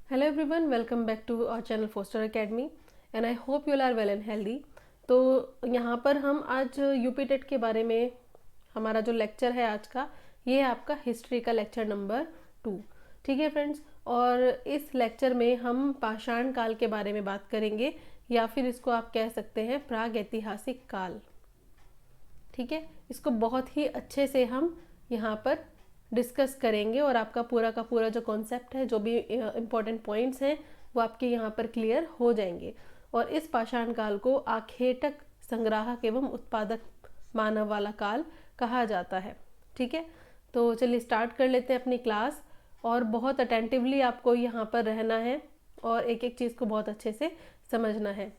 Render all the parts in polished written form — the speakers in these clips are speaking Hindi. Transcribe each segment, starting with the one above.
Hello everyone, welcome back to our channel Foster Academy and I hope you are well and healthy. तो यहाँ पर हम आज यूपी टेट के बारे में हमारा जो लेक्चर है आज का, ये है आपका हिस्ट्री का लेक्चर नंबर 2। ठीक है फ्रेंड्स, और इस लेक्चर में हम पाषाण काल के बारे में बात करेंगे, या फिर इसको आप कह सकते हैं प्राग ऐतिहासिक काल। ठीक है, इसको बहुत ही अच्छे से हम यहाँ पर डिस्कस करेंगे और आपका पूरा का पूरा जो कॉन्सेप्ट है, जो भी इम्पोर्टेंट पॉइंट्स हैं, वो आपके यहाँ पर क्लियर हो जाएंगे। और इस पाषाण काल को आखेटक, संग्राहक एवं उत्पादक मानव वाला काल कहा जाता है। ठीक है, तो चलिए स्टार्ट कर लेते हैं अपनी क्लास। और बहुत अटेंटिवली आपको यहाँ पर रहना है और एक एक चीज़ को बहुत अच्छे से समझना है।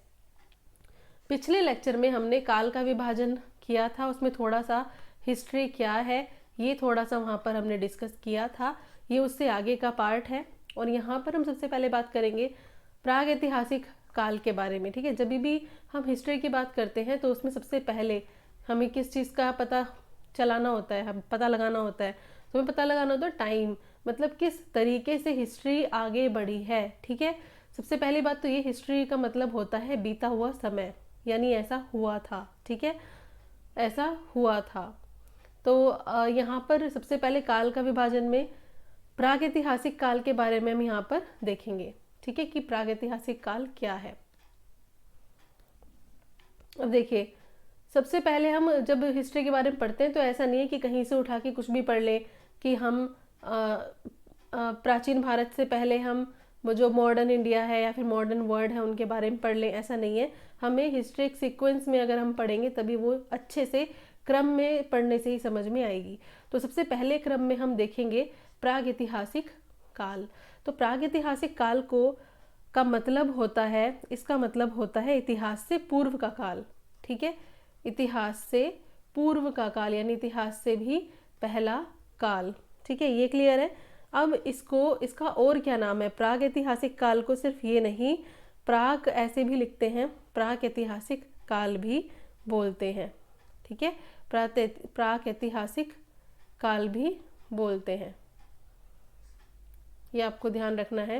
पिछले लेक्चर में हमने काल का विभाजन किया था, उसमें थोड़ा सा हिस्ट्री क्या है ये थोड़ा सा वहाँ पर हमने डिस्कस किया था, ये उससे आगे का पार्ट है। और यहाँ पर हम सबसे पहले बात करेंगे प्राग ऐतिहासिक काल के बारे में। ठीक है, जब भी हम हिस्ट्री की बात करते हैं तो उसमें सबसे पहले हमें किस चीज़ का पता चलाना होता है, हम पता लगाना होता है। तो हमें पता लगाना होता है टाइम, मतलब किस तरीके से हिस्ट्री आगे बढ़ी है। ठीक है, सबसे पहली बात तो ये, हिस्ट्री का मतलब होता है बीता हुआ समय, यानी ऐसा हुआ था। ठीक है, ऐसा हुआ था। तो यहाँ पर सबसे पहले काल का विभाजन में प्रागैतिहासिक काल के बारे में हम यहाँ पर देखेंगे। ठीक है, कि प्रागैतिहासिक काल क्या है। अब देखिए, सबसे पहले हम जब हिस्ट्री के बारे में पढ़ते हैं तो ऐसा नहीं है कि कहीं से उठा के कुछ भी पढ़ लें, कि हम प्राचीन भारत से पहले हम वो जो मॉडर्न इंडिया है या फिर मॉडर्न वर्ल्ड है उनके बारे में पढ़ लें, ऐसा नहीं है। हमें हिस्ट्री एक सीक्वेंस में अगर हम पढ़ेंगे तभी वो अच्छे से क्रम में पढ़ने से ही समझ में आएगी। तो सबसे पहले क्रम में हम देखेंगे प्रागैतिहासिक काल। तो प्रागैतिहासिक काल को का मतलब होता है, इसका मतलब होता है इतिहास से पूर्व का काल। ठीक है, इतिहास से पूर्व का काल यानी इतिहास से भी पहला काल। ठीक है, ये क्लियर है। अब इसका और क्या नाम है, प्राग ऐतिहासिक काल को सिर्फ ये नहीं, प्राग ऐसे भी लिखते हैं, प्राग ऐतिहासिक काल भी बोलते हैं। ठीक है, प्राग ऐतिहासिक काल भी बोलते हैं, ये आपको ध्यान रखना है।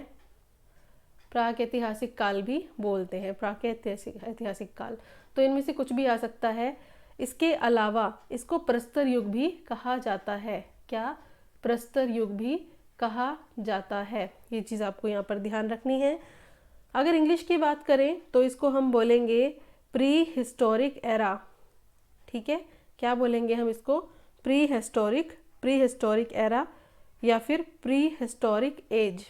प्राग ऐतिहासिक काल भी बोलते हैं, प्राग ऐतिहासिक काल। तो इनमें से कुछ भी आ सकता है। इसके अलावा इसको प्रस्तर युग भी कहा जाता है। क्या? प्रस्तर युग भी कहा जाता है। ये चीज़ आपको यहाँ पर ध्यान रखनी है। अगर इंग्लिश की बात करें तो इसको हम बोलेंगे प्री हिस्टोरिक एरा। ठीक है, क्या बोलेंगे हम इसको? प्री हिस्टोरिक एरा या फिर प्री हिस्टोरिक एज।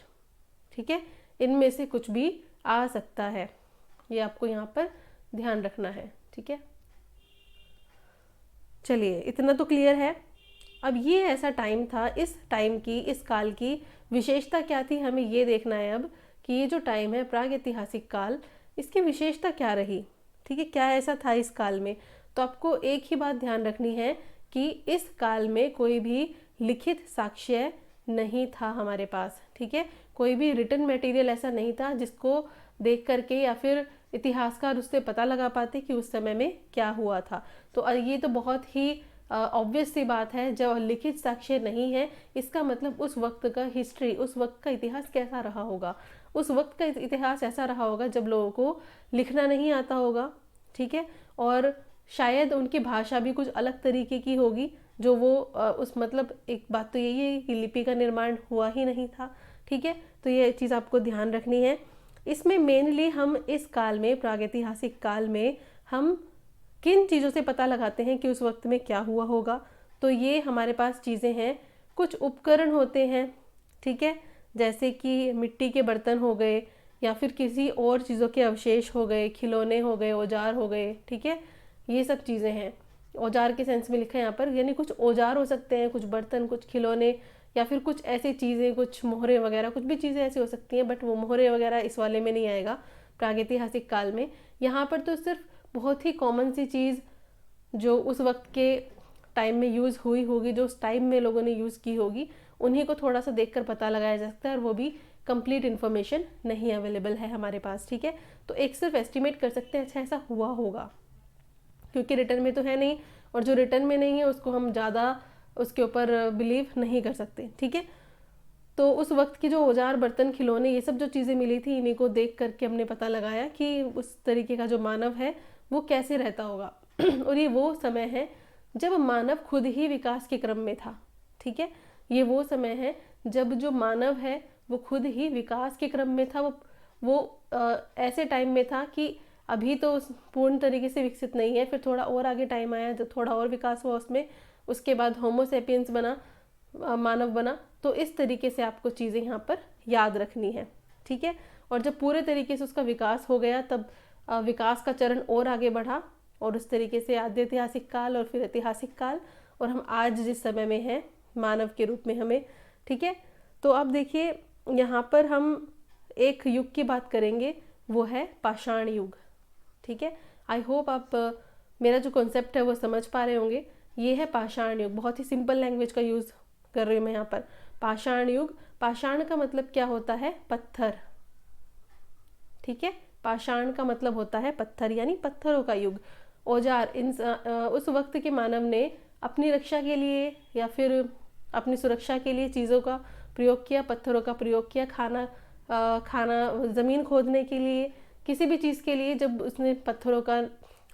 ठीक है, इनमें से कुछ भी आ सकता है, ये आपको यहाँ पर ध्यान रखना है। ठीक है, चलिए इतना तो क्लियर है। अब ये ऐसा टाइम था, इस टाइम की, इस काल की विशेषता क्या थी, हमें ये देखना है अब कि ये जो टाइम है प्राग ऐतिहासिक काल, इसकी विशेषता क्या रही। ठीक है, क्या ऐसा था इस काल में। तो आपको एक ही बात ध्यान रखनी है कि इस काल में कोई भी लिखित साक्ष्य नहीं था हमारे पास। ठीक है, कोई भी रिटन मटेरियल ऐसा नहीं था जिसको देख करके या फिर इतिहासकार उससे पता लगा पाते कि उस समय में क्या हुआ था। तो ये तो बहुत ही ऑब्वियस सी बात है, जब लिखित साक्ष्य नहीं है इसका मतलब उस वक्त का हिस्ट्री, उस वक्त का इतिहास कैसा रहा होगा। उस वक्त का इतिहास ऐसा रहा होगा जब लोगों को लिखना नहीं आता होगा। ठीक है, और शायद उनकी भाषा भी कुछ अलग तरीके की होगी, जो वो उस मतलब एक बात तो यही है कि लिपि का निर्माण हुआ ही नहीं था। ठीक है, तो ये चीज़ आपको ध्यान रखनी है। इसमें मेनली हम इस काल में, प्रागैतिहासिक काल में, हम किन चीज़ों से पता लगाते हैं कि उस वक्त में क्या हुआ होगा। तो ये हमारे पास चीज़ें हैं, कुछ उपकरण होते हैं। ठीक है, जैसे कि मिट्टी के बर्तन हो गए या फिर किसी और चीज़ों के अवशेष हो गए, खिलौने हो गए, औजार हो गए। ठीक है, ये सब चीज़ें हैं। औजार के सेंस में लिखा है यहाँ पर, यानी कुछ औजार हो सकते हैं, कुछ बर्तन, कुछ खिलौने, या फिर कुछ ऐसी चीज़ें, कुछ मोहरे वगैरह, कुछ भी चीज़ें ऐसी हो सकती हैं। बट वो मोहरे वगैरह इस वाले में नहीं आएगा प्रागैतिहासिक काल में। यहाँ पर तो सिर्फ बहुत ही कॉमन सी चीज़ जो उस वक्त के टाइम में यूज़ हुई होगी, जो उस टाइम में लोगों ने यूज़ की होगी, उन्हीं को थोड़ा सा देखकर पता लगाया जा सकता है, और वो भी कंप्लीट इन्फॉर्मेशन नहीं अवेलेबल है हमारे पास। ठीक है, तो एक सिर्फ एस्टिमेट कर सकते हैं अच्छा ऐसा हुआ होगा, क्योंकि रिटर्न में तो है नहीं, और जो रिटर्न में नहीं है उसको हम ज़्यादा उसके ऊपर बिलीव नहीं कर सकते। ठीक है, तो उस वक्त की जो औजार बर्तन खिलौने ये सब जो चीज़ें मिली थी, इन्हीं को देख करके हमने पता लगाया कि उस तरीके का जो मानव है वो कैसे रहता होगा। और ये वो समय है जब मानव खुद ही विकास के क्रम में था। ठीक है, ये वो समय है जब जो मानव है वो खुद ही विकास के क्रम में था। ऐसे टाइम में था कि अभी तो पूर्ण तरीके से विकसित नहीं है, फिर थोड़ा और आगे टाइम आया जब थोड़ा और विकास हुआ उसमें, उसके बाद होमोसेपियंस बना, मानव बना। तो इस तरीके से आपको चीज़ें यहाँ पर याद रखनी है। ठीक है, और जब पूरे तरीके से उसका विकास हो गया तब विकास का चरण और आगे बढ़ा, और उस तरीके से आद्य ऐतिहासिक काल और फिर ऐतिहासिक काल, और हम आज जिस समय में हैं मानव के रूप में हमें। ठीक है, तो अब देखिए यहाँ पर हम एक युग की बात करेंगे, वो है पाषाण युग। ठीक है, आई होप आप मेरा जो कॉन्सेप्ट है वो समझ पा रहे होंगे। ये है पाषाण युग, बहुत ही सिंपल लैंग्वेज का यूज़ कर रही हूँ मैं यहाँ पर। पाषाण युग, पाषाण का मतलब क्या होता है? पत्थर। ठीक है, पाषाण का मतलब होता है पत्थर, यानी पत्थरों का युग। औजार, उस वक्त के मानव ने अपनी रक्षा के लिए या फिर अपनी सुरक्षा के लिए चीज़ों का प्रयोग किया, पत्थरों का प्रयोग किया। खाना ज़मीन खोदने के लिए, किसी भी चीज़ के लिए जब उसने पत्थरों का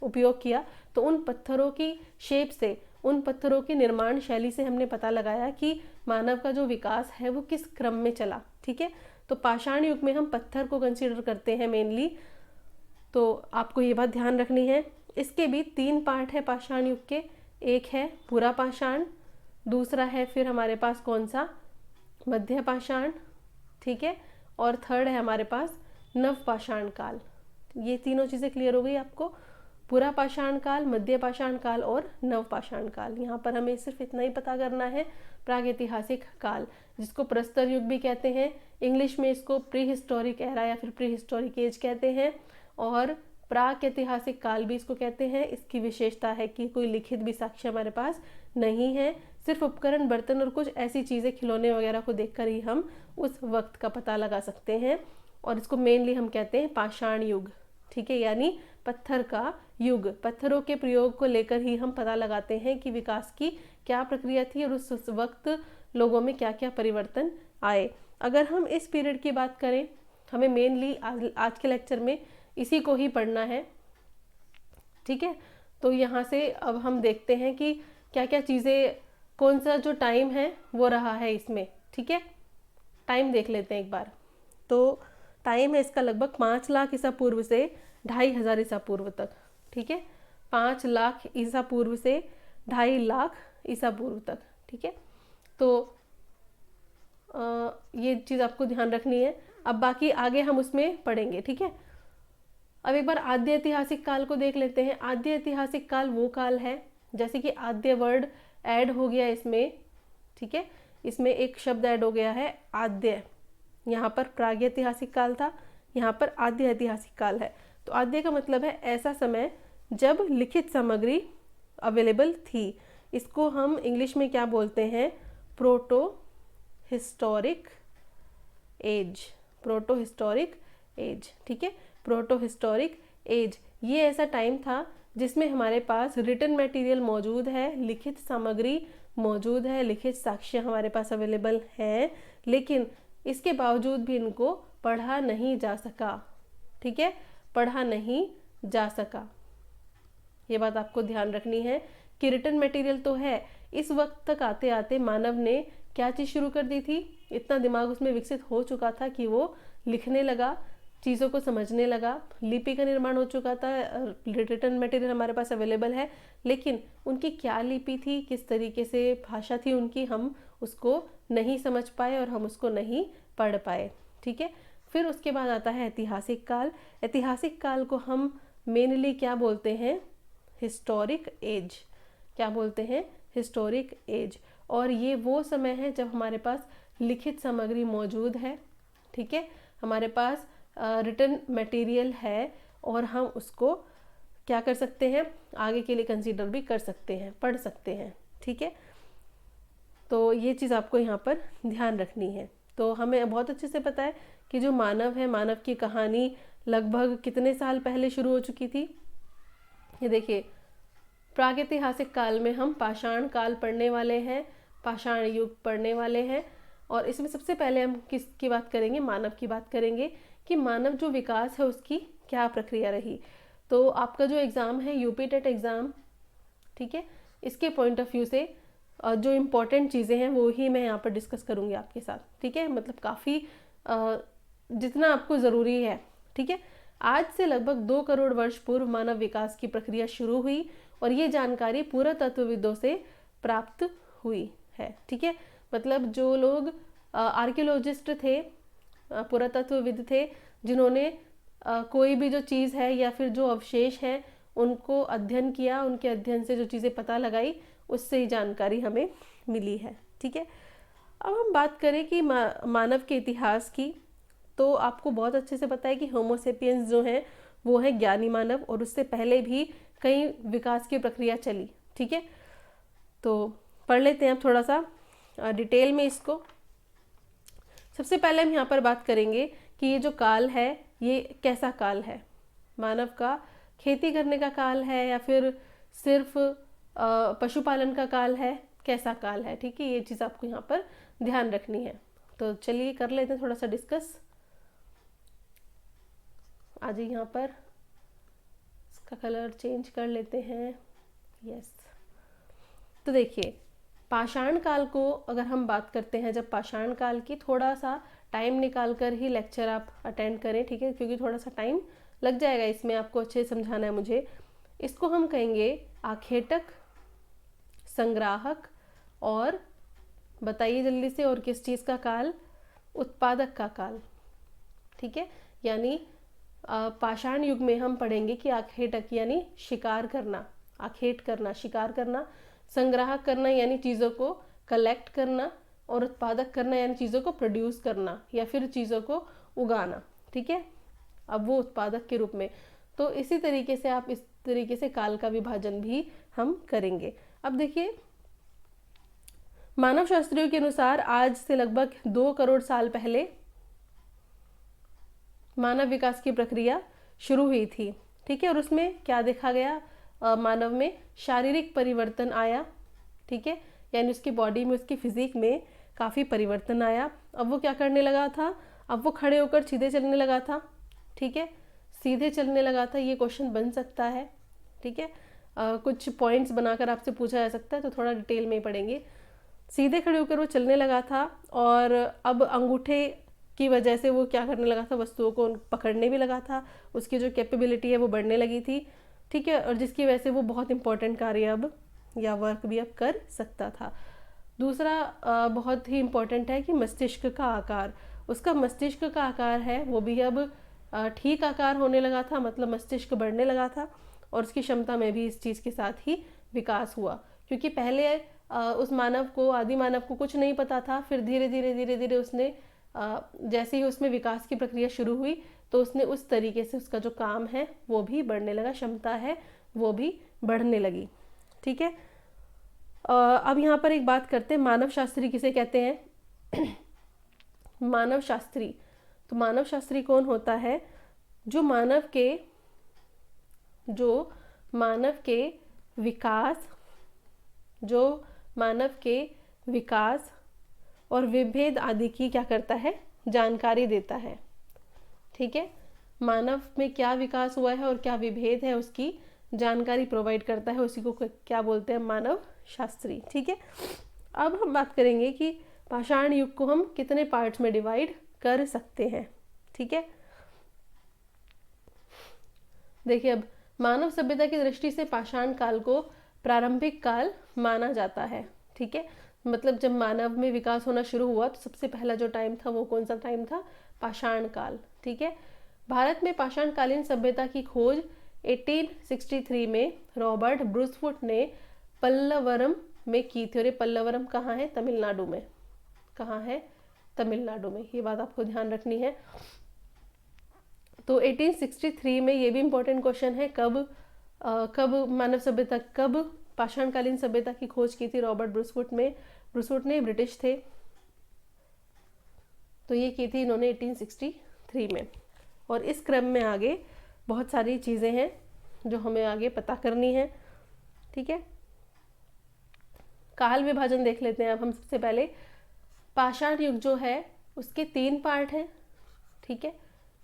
उपयोग किया तो उन पत्थरों की शेप से, उन पत्थरों की निर्माण शैली से हमने पता लगाया कि मानव का जो विकास है वो किस क्रम में चला। ठीक है, तो पाषाण युग में हम पत्थर को कंसीडर करते हैं मेनली, तो आपको ये बात ध्यान रखनी है। इसके भी 3 पार्ट है पाषाण युग के। एक है पूरा पाषाण, दूसरा है फिर हमारे पास कौन सा? मध्य पाषाण। ठीक है, और थर्ड है हमारे पास नव पाषाण काल। ये तीनों चीज़ें क्लियर हो गई आपको? पूरा पाषाण काल, मध्य पाषाण काल और नव पाषाण काल। यहाँ पर हमें सिर्फ इतना ही पता करना है। प्रागैतिहासिक काल, जिसको प्रस्तर युग भी कहते हैं, इंग्लिश में इसको प्री हिस्टोरिक एरा या फिर प्री हिस्टोरिक एज कहते हैं, और प्राक ऐतिहासिक काल भी इसको कहते हैं। इसकी विशेषता है कि कोई लिखित भी साक्ष्य हमारे पास नहीं है, सिर्फ उपकरण, बर्तन और कुछ ऐसी चीज़ें, खिलौने वगैरह को देखकर ही हम उस वक्त का पता लगा सकते हैं, और इसको मेनली हम कहते हैं पाषाण युग। ठीक है, यानी पत्थर का युग। पत्थरों के प्रयोग को लेकर ही हम पता लगाते हैं कि विकास की क्या प्रक्रिया थी और उस वक्त लोगों में क्या क्या परिवर्तन आए। अगर हम इस पीरियड की बात करें, हमें मेनली आज के लेक्चर में इसी को ही पढ़ना है। ठीक है, तो यहाँ से अब हम देखते हैं कि क्या क्या चीज़ें, कौन सा जो टाइम है वो रहा है इसमें। ठीक है, टाइम देख लेते हैं एक बार। तो टाइम है इसका लगभग 5 लाख ईसा पूर्व से 2500 ईसा पूर्व तक। ठीक है, 5 लाख ईसा पूर्व से 2.5 लाख ईसा पूर्व तक। ठीक है, तो ये चीज़ आपको ध्यान रखनी है। अब बाकी आगे हम उसमें पढ़ेंगे। ठीक है, अब एक बार आद्य ऐतिहासिक काल को देख लेते हैं। आद्य ऐतिहासिक काल वो काल है, जैसे कि आद्य वर्ड ऐड हो गया इसमें। ठीक है, इसमें एक शब्द ऐड हो गया है आद्य। यहाँ पर प्रागैतिहासिक काल था, यहाँ पर आद्य ऐतिहासिक काल है। तो आद्य का मतलब है ऐसा समय जब लिखित सामग्री अवेलेबल थी। इसको हम इंग्लिश में क्या बोलते हैं? Protohistoric age. Protohistoric age. ठीक है, प्रोटो हिस्टोरिक एज, ये ऐसा टाइम था जिसमें हमारे पास रिटन मटेरियल मौजूद है, लिखित सामग्री मौजूद है, लिखित साक्ष्य हमारे पास अवेलेबल हैं, लेकिन इसके बावजूद भी इनको पढ़ा नहीं जा सका। ठीक है, पढ़ा नहीं जा सका। ये बात आपको ध्यान रखनी है कि रिटन मटेरियल तो है, इस वक्त तक आते आते मानव ने क्या चीज़ शुरू कर दी थी? इतना दिमाग उसमें विकसित हो चुका था कि वो लिखने लगा, चीज़ों को समझने लगा, लिपि का निर्माण हो चुका था, रिटन मटेरियल हमारे पास अवेलेबल है, लेकिन उनकी क्या लिपि थी, किस तरीके से भाषा थी उनकी, हम उसको नहीं समझ पाए और हम उसको नहीं पढ़ पाए। ठीक है, फिर उसके बाद आता है ऐतिहासिक काल। ऐतिहासिक काल को हम मेनली क्या बोलते हैं? Historic age. क्या बोलते हैं? Historic age. और ये वो समय है जब हमारे पास लिखित सामग्री मौजूद है। ठीक है, हमारे पास रिटन मटेरियल है और हम उसको क्या कर सकते हैं? आगे के लिए कंसीडर भी कर सकते हैं, पढ़ सकते हैं। ठीक है, तो ये चीज़ आपको यहाँ पर ध्यान रखनी है। तो हमें बहुत अच्छे से पता है कि जो मानव है, मानव की कहानी लगभग कितने साल पहले शुरू हो चुकी थी। ये देखिए, प्रागैतिहासिक काल में हम पाषाण काल पढ़ने वाले हैं, पाषाण युग पढ़ने वाले हैं। और इसमें सबसे पहले हम किसकी बात करेंगे, मानव की बात करेंगे कि मानव जो विकास है उसकी क्या प्रक्रिया रही। तो आपका जो एग्ज़ाम है यूपी टेट एग्ज़ाम, ठीक है, इसके पॉइंट ऑफ व्यू से जो इम्पोर्टेंट चीज़ें हैं वो ही मैं यहाँ पर डिस्कस करूँगी आपके साथ, ठीक है। मतलब काफ़ी जितना आपको ज़रूरी है, ठीक है। आज से लगभग 2 करोड़ वर्ष पूर्व मानव विकास की प्रक्रिया शुरू हुई और ये जानकारी पुरातत्वविदों से प्राप्त हुई है, ठीक है। मतलब जो लोग आर्कियोलॉजिस्ट थे, पुरातत्वविद थे, जिन्होंने कोई भी जो चीज़ है या फिर जो अवशेष हैं उनको अध्ययन किया, उनके अध्ययन से जो चीज़ें पता लगाई उससे ही जानकारी हमें मिली है, ठीक है। अब हम बात करें कि मानव के इतिहास की, तो आपको बहुत अच्छे से पता है कि होमोसेपियंस जो हैं वो है ज्ञानी मानव, और उससे पहले भी कई विकास की प्रक्रिया चली, ठीक है। तो पढ़ लेते हैं अब थोड़ा सा डिटेल में इसको। सबसे पहले हम यहाँ पर बात करेंगे कि ये जो काल है ये कैसा काल है, मानव का खेती करने का काल है या फिर सिर्फ पशुपालन का काल है, कैसा काल है, ठीक है। ये चीज़ आपको यहाँ पर ध्यान रखनी है। तो चलिए कर लेते हैं थोड़ा सा डिस्कस। आज यहाँ पर इसका कलर चेंज कर लेते हैं, यस। तो देखिए पाषाण काल को अगर हम बात करते हैं, जब पाषाण काल की, थोड़ा सा टाइम निकाल कर ही लेक्चर आप अटेंड करें, ठीक है, क्योंकि थोड़ा सा टाइम लग जाएगा इसमें, आपको अच्छे से समझाना है मुझे। इसको हम कहेंगे आखेटक, संग्राहक, और बताइए जल्दी से, और किस चीज़ का काल, उत्पादक का काल, ठीक है। यानी पाषाण युग में हम पढ़ेंगे कि आखेटक यानी शिकार करना, आखेट करना, शिकार करना, संग्राहक करना यानी चीज़ों को कलेक्ट करना, और उत्पादक करना यानी चीज़ों को प्रोड्यूस करना या फिर चीज़ों को उगाना, ठीक है। अब वो उत्पादक के रूप में, तो इसी तरीके से आप इस तरीके से काल का विभाजन भी हम करेंगे। अब देखिए मानव शास्त्रियों के अनुसार आज से लगभग 2 करोड़ साल पहले मानव विकास की प्रक्रिया शुरू हुई थी, ठीक है। और उसमें क्या देखा गया, मानव में शारीरिक परिवर्तन आया, ठीक है, यानी उसकी बॉडी में, उसकी फिजिक में काफ़ी परिवर्तन आया। अब वो क्या करने लगा था, अब वो खड़े होकर सीधे चलने लगा था, ठीक है, सीधे चलने लगा था। ये क्वेश्चन बन सकता है, ठीक है, कुछ पॉइंट्स बनाकर आपसे पूछा जा सकता है, तो थोड़ा डिटेल में ही पढ़ेंगे। सीधे खड़े होकर वो चलने लगा था, और अब अंगूठे की वजह से वो क्या करने लगा था, वस्तुओं को पकड़ने भी लगा था, उसकी जो कैपेबिलिटी है वो बढ़ने लगी थी, ठीक है, और जिसकी वजह से वो बहुत इंपॉर्टेंट कार्य अब या वर्क भी अब कर सकता था। दूसरा बहुत ही इम्पॉर्टेंट है कि मस्तिष्क का आकार, उसका मस्तिष्क का आकार है वो भी अब ठीक आकार होने लगा था, मतलब मस्तिष्क बढ़ने लगा था, और उसकी क्षमता में भी इस चीज़ के साथ ही विकास हुआ। क्योंकि पहले उस मानव को, आदि मानव को कुछ नहीं पता था, फिर धीरे धीरे धीरे धीरे उसने जैसे ही उसमें विकास की प्रक्रिया शुरू हुई तो उसने उस तरीके से उसका जो काम है वो भी बढ़ने लगा, क्षमता है वो भी बढ़ने लगी, ठीक है। अब यहाँ पर एक बात करते हैं, मानव शास्त्री किसे कहते हैं मानव शास्त्री। तो मानव शास्त्री कौन होता है, जो मानव के विकास और विभेद आदि की क्या करता है, जानकारी देता है, ठीक है। मानव में क्या विकास हुआ है और क्या विभेद है उसकी जानकारी प्रोवाइड करता है, उसी को क्या बोलते हैं, मानव शास्त्री, ठीक है। अब हम बात करेंगे कि पाषाण युग को हम कितने पार्ट्स में डिवाइड कर सकते हैं, ठीक है। देखिए अब मानव सभ्यता की दृष्टि से पाषाण काल को प्रारंभिक काल माना जाता है, ठीक है। मतलब जब मानव में विकास होना शुरू हुआ तो सबसे पहला जो टाइम था वो कौन सा टाइम था, पाषाण काल, ठीक है। भारत में पाषाणकालीन सभ्यता की खोज 1863 में रॉबर्ट ब्रूसफुट ने पल्लवरम में की थी, और ये पल्लवरम कहाँ है, तमिलनाडु में, कहाँ है, तमिलनाडु में, ये बात आपको ध्यान रखनी है। तो 1863 में, ये भी इम्पोर्टेंट क्वेश्चन है, कब मानव सभ्यता, कब पाषाणकालीन सभ्यता की खोज की थी रॉबर्ट ब्रूसफुट ने ब्रिटिश थे, तो ये की थी इन्होंने 1863 में। और इस क्रम में आगे बहुत सारी चीज़ें हैं जो हमें आगे पता करनी है, ठीक है। काल विभाजन देख लेते हैं अब हम सबसे पहले। पाषाण युग जो है उसके 3 पार्ट हैं, ठीक है,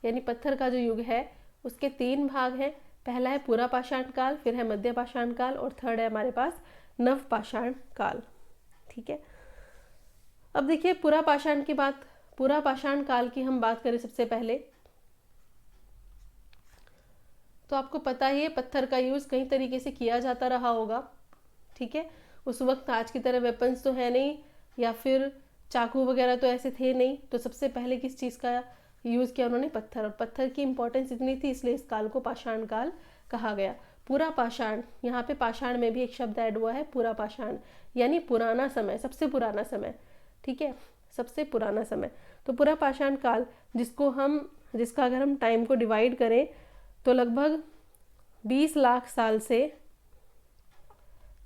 यानी पत्थर का जो युग है उसके 3 भाग हैं। पहला है पूरा पाषाण काल, फिर है मध्य पाषाण काल और थर्ड है हमारे पास नव पाषाण काल, ठीक है। अब देखिए पूरा पाषाण काल की हम बात करें सबसे पहले, तो आपको पता ही है पत्थर का यूज कई तरीके से किया जाता रहा होगा, ठीक है। उस वक्त आज की तरह वेपन्स तो है नहीं, या फिर चाकू वगैरह तो ऐसे थे नहीं, तो सबसे पहले किस चीज़ का यूज़ किया उन्होंने? पत्थर। और पत्थर की इंपॉर्टेंस इतनी थी इसलिए इस काल को पाषाण काल कहा गया। पूरा पाषाण, यहाँ पे पाषाण में भी एक शब्द ऐड हुआ है, पूरा पाषाण, यानी पुराना समय, सबसे पुराना समय, ठीक है, सबसे पुराना समय। तो पूरा पाषाण काल जिसका अगर हम टाइम को डिवाइड करें तो लगभग 20 लाख साल से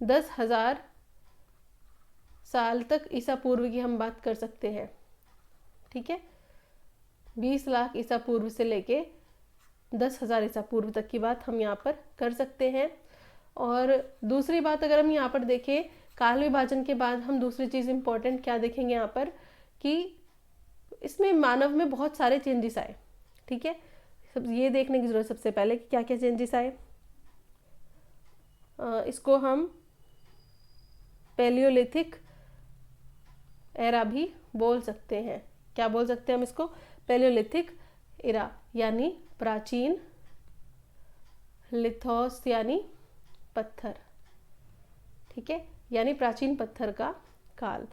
10,000 साल तक ईसा पूर्व की हम बात कर सकते हैं, ठीक है। 20 लाख ईसा पूर्व से लेके 10,000 ईसा पूर्व तक की बात हम यहाँ पर कर सकते हैं। और दूसरी बात अगर हम यहाँ पर देखें, काल विभाजन के बाद हम दूसरी चीज़ इंपॉर्टेंट क्या देखेंगे यहाँ पर, कि इसमें मानव में बहुत सारे चेंजेस आए, ठीक है। सब ये देखने की जरूरत सबसे पहले कि क्या क्या चेंजेस आए। इसको हम पैलियोलिथिक एरा भी बोल सकते हैं। क्या बोल सकते हैं हम इसको? पैलियोलिथिक एरा, यानी प्राचीन, लिथोस यानी पत्थर, ठीक है, यानी प्राचीन पत्थर का काल।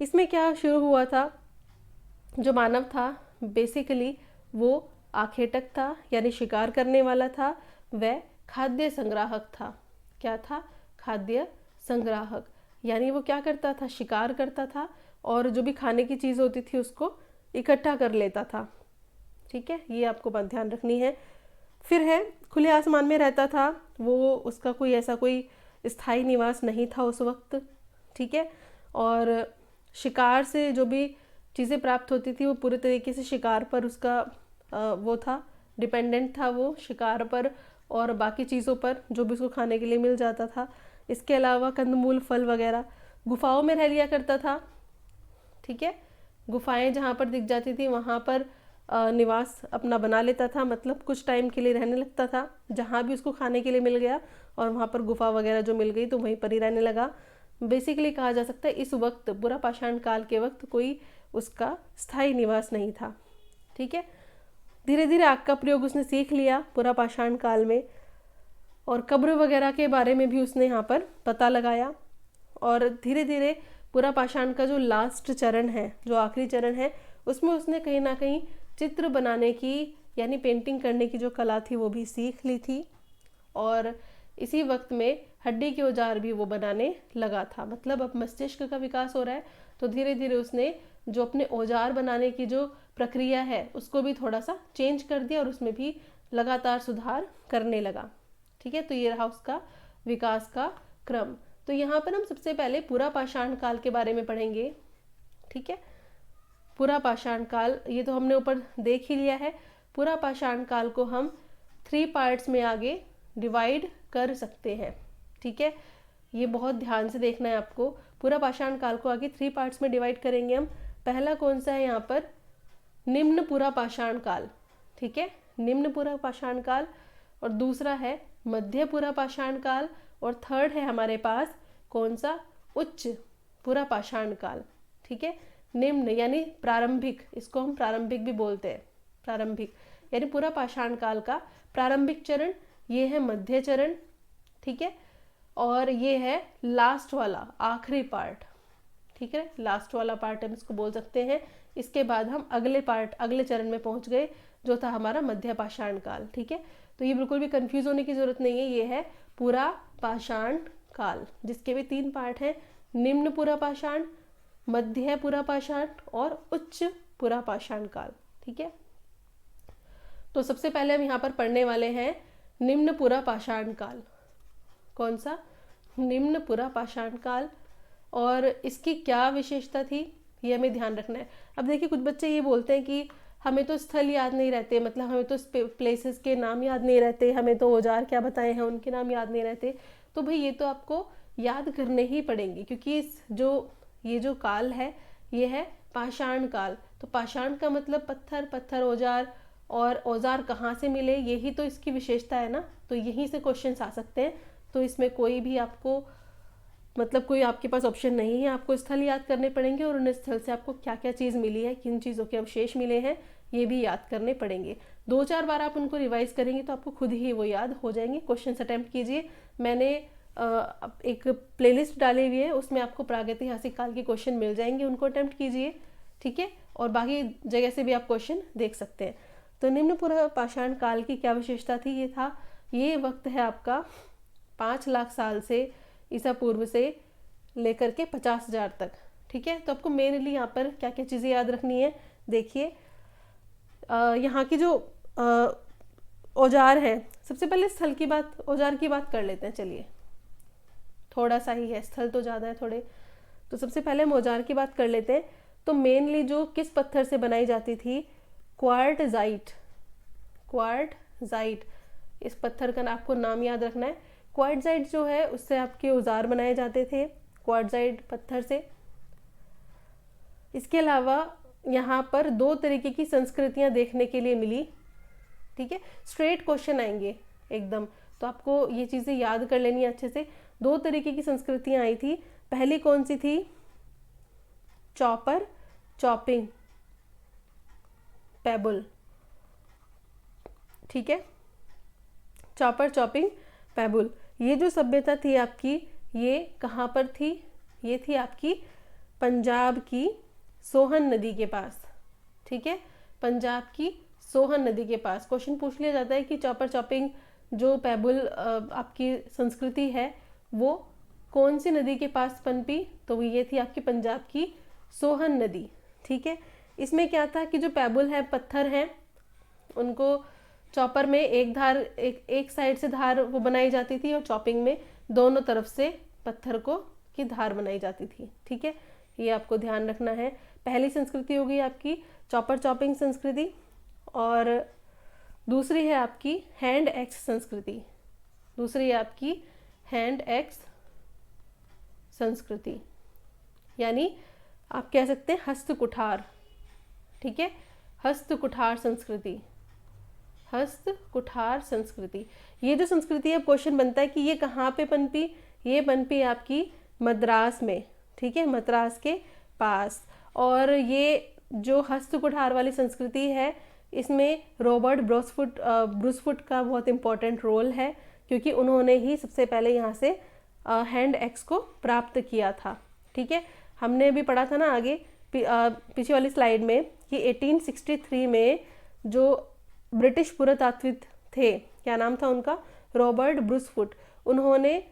इसमें क्या शुरू हुआ था? जो मानव था बेसिकली वो आखेटक था, यानी शिकार करने वाला था। वह खाद्य संग्राहक था। क्या था? खाद्य संग्राहक, यानी वो क्या करता था? शिकार करता था और जो भी खाने की चीज़ होती थी उसको इकट्ठा कर लेता था, ठीक है, ये आपको बात ध्यान रखनी है। फिर है खुले आसमान में रहता था वो, उसका कोई ऐसा कोई स्थायी निवास नहीं था उस वक्त, ठीक है। और शिकार से जो भी चीज़ें प्राप्त होती थी वो पूरे तरीके से शिकार पर उसका वो था, डिपेंडेंट था वो शिकार पर और बाकी चीज़ों पर जो भी उसको खाने के लिए मिल जाता था। इसके अलावा कंदमूल, फल वगैरह। गुफाओं में रह लिया करता था, ठीक है, गुफाएं जहाँ पर दिख जाती थी वहाँ पर निवास अपना बना लेता था, मतलब कुछ टाइम के लिए रहने लगता था, जहाँ भी उसको खाने के लिए मिल गया और वहाँ पर गुफा वगैरह जो मिल गई तो वहीं पर ही रहने लगा। बेसिकली कहा जा सकता है इस वक्त, पूरा पाषाण काल के वक्त, कोई उसका स्थायी निवास नहीं था, ठीक है। धीरे धीरे आग का प्रयोग उसने सीख लिया पूरा पाषाण काल में, और कब्र वगैरह के बारे में भी उसने यहाँ पर पता लगाया। और धीरे धीरे पूरा पाषाण का जो लास्ट चरण है, जो आखिरी चरण है, उसमें उसने कहीं ना कहीं चित्र बनाने की, यानी पेंटिंग करने की जो कला थी वो भी सीख ली थी। और इसी वक्त में हड्डी के औजार भी वो बनाने लगा था। मतलब अब मस्तिष्क का विकास हो रहा है तो धीरे धीरे उसने जो अपने औजार बनाने की जो प्रक्रिया है उसको भी थोड़ा सा चेंज कर दिया और उसमें भी लगातार सुधार करने लगा, ठीक है। तो ये रहा उसका विकास का क्रम। तो यहाँ पर हम सबसे पहले पूरा पाषाण काल के बारे में पढ़ेंगे, ठीक है। पूरा पाषाण काल ये तो हमने ऊपर देख ही लिया है। पूरा पाषाण काल को हम 3 पार्ट्स में आगे डिवाइड कर सकते हैं, ठीक है। ये बहुत ध्यान से देखना है आपको। पूरा पाषाण काल को आगे 3 पार्ट्स में डिवाइड करेंगे हम। पहला कौन सा है यहाँ पर? निम्न पूरा पाषाण काल, ठीक है, निम्न पूरा पाषाण काल। और दूसरा है मध्य पूरा पाषाण काल। और थर्ड है हमारे पास कौन सा? उच्च पूरा पाषाण काल, ठीक है। निम्न यानी प्रारंभिक, इसको हम प्रारंभिक भी बोलते हैं, प्रारंभिक यानी पूरा पाषाण काल का प्रारंभिक चरण, ये है मध्य चरण, ठीक है। और ये है लास्ट वाला, आखिरी पार्ट, ठीक है, लास्ट वाला पार्ट हम इसको बोल सकते हैं। इसके बाद हम अगले चरण में पहुंच गए जो था हमारा मध्य पाषाण काल, ठीक है। तो ये बिल्कुल भी कंफ्यूज होने की जरूरत नहीं है, ये है पूरा पाषाण काल, जिसके भी 3 पार्ट हैं, निम्न पूरा पाषाण, मध्य पूरा पाषाण और उच्च पूरा पाषाण काल, ठीक है। तो सबसे पहले हम यहाँ पर पढ़ने वाले हैं निम्न पूरा पाषाण काल। कौन सा? निम्न पूरा पाषाण काल। और इसकी क्या विशेषता थी ये हमें ध्यान रखना है। अब देखिए कुछ बच्चे ये बोलते हैं कि हमें तो स्थल याद नहीं रहते, मतलब हमें तो प्लेसेस के नाम याद नहीं रहते, हमें तो औजार क्या बताए हैं उनके नाम याद नहीं रहते। तो भाई ये तो आपको याद करने ही पड़ेंगे, क्योंकि ये जो काल है ये है पाषाण काल। तो पाषाण का मतलब पत्थर, पत्थर औजार, और औजार कहाँ से मिले, यही तो इसकी विशेषता है ना। तो यहीं से क्वेश्चंस आ सकते हैं। तो इसमें कोई भी आपको मतलब कोई आपके पास ऑप्शन नहीं है, आपको स्थल याद करने पड़ेंगे और उन स्थल से आपको क्या क्या चीज़ मिली है, किन चीज़ों के अवशेष मिले हैं, ये भी याद करने पड़ेंगे। 2-4 बार आप उनको रिवाइज करेंगे तो आपको खुद ही वो याद हो जाएंगे। क्वेश्चन अटेम्प्ट कीजिए। मैंने एक प्लेलिस्ट डाली हुई है, उसमें आपको प्रागैतिहासिक काल के क्वेश्चन मिल जाएंगे, उनको अटेम्प्ट कीजिए, ठीक है। और बाकी जगह से भी आप क्वेश्चन देख सकते हैं। तो निम्न पूर्व पाषाण काल की क्या विशेषता थी, ये वक्त है आपका 5 लाख साल से ईसा पूर्व से लेकर के 50,000 तक, ठीक है। तो आपको मेनली यहाँ पर क्या क्या चीज़ें याद रखनी है, देखिए यहाँ की जो औजार है, सबसे पहले स्थल की बात, औजार की बात कर लेते हैं। चलिए, थोड़ा सा ही है, स्थल तो ज़्यादा है थोड़े। तो सबसे पहले हम औजार की बात कर लेते हैं। तो मेनली जो किस पत्थर से बनाई जाती थी, क्वार्टजाइट। क्वार्टजाइट, इस पत्थर का आपको नाम याद रखना है। क्वार्टजाइट जो है उससे आपके औजार बनाए जाते थे, क्वार्टजाइट पत्थर से। इसके अलावा यहाँ पर 2 तरीके की संस्कृतियाँ देखने के लिए मिली, ठीक है। स्ट्रेट क्वेश्चन आएंगे एकदम, तो आपको ये चीज़ें याद कर लेनी है अच्छे से। 2 तरीके की संस्कृतियाँ आई थी। पहली कौन सी थी, चॉपर चॉपिंग पेबल, ठीक है। चॉपर चॉपिंग पेबल, ये जो सभ्यता थी आपकी, ये कहाँ पर थी, ये थी आपकी पंजाब की सोहन नदी के पास, ठीक है। पंजाब की सोहन नदी के पास क्वेश्चन पूछ लिया जाता है कि चॉपर चॉपिंग जो पेबल आपकी संस्कृति है वो कौन सी नदी के पास पनपी, तो ये थी आपकी पंजाब की सोहन नदी, ठीक है। इसमें क्या था कि जो पेबल है, पत्थर हैं, उनको चॉपर में एक धार, एक साइड से धार वो बनाई जाती थी, और चॉपिंग में दोनों तरफ से पत्थर को की धार बनाई जाती थी, ठीक है। ये आपको ध्यान रखना है। पहली संस्कृति होगी आपकी चॉपर चॉपिंग संस्कृति, और दूसरी है आपकी हैंड एक्स संस्कृति। दूसरी है आपकी हैंड एक्स संस्कृति, यानी आप कह सकते हैं हस्त कुठार, ठीक है। हस्त कुठार संस्कृति, हस्त कुठार संस्कृति। ये जो संस्कृति है, क्वेश्चन बनता है कि ये कहाँ पे पनपी, ये पनपी आपकी मद्रास में, ठीक है, मद्रास के पास। और ये जो हस्त कुठार वाली संस्कृति है, इसमें रॉबर्ट ब्रूसफुट का बहुत इंपॉर्टेंट रोल है, क्योंकि उन्होंने ही सबसे पहले यहाँ से हैंड एक्स को प्राप्त किया था, ठीक है। हमने भी पढ़ा था ना आगे पीछे वाली स्लाइड में कि 1863 में जो ब्रिटिश पुरातात्विक थे, क्या नाम था उनका, रॉबर्ट ब्रूसफुट, उन्होंने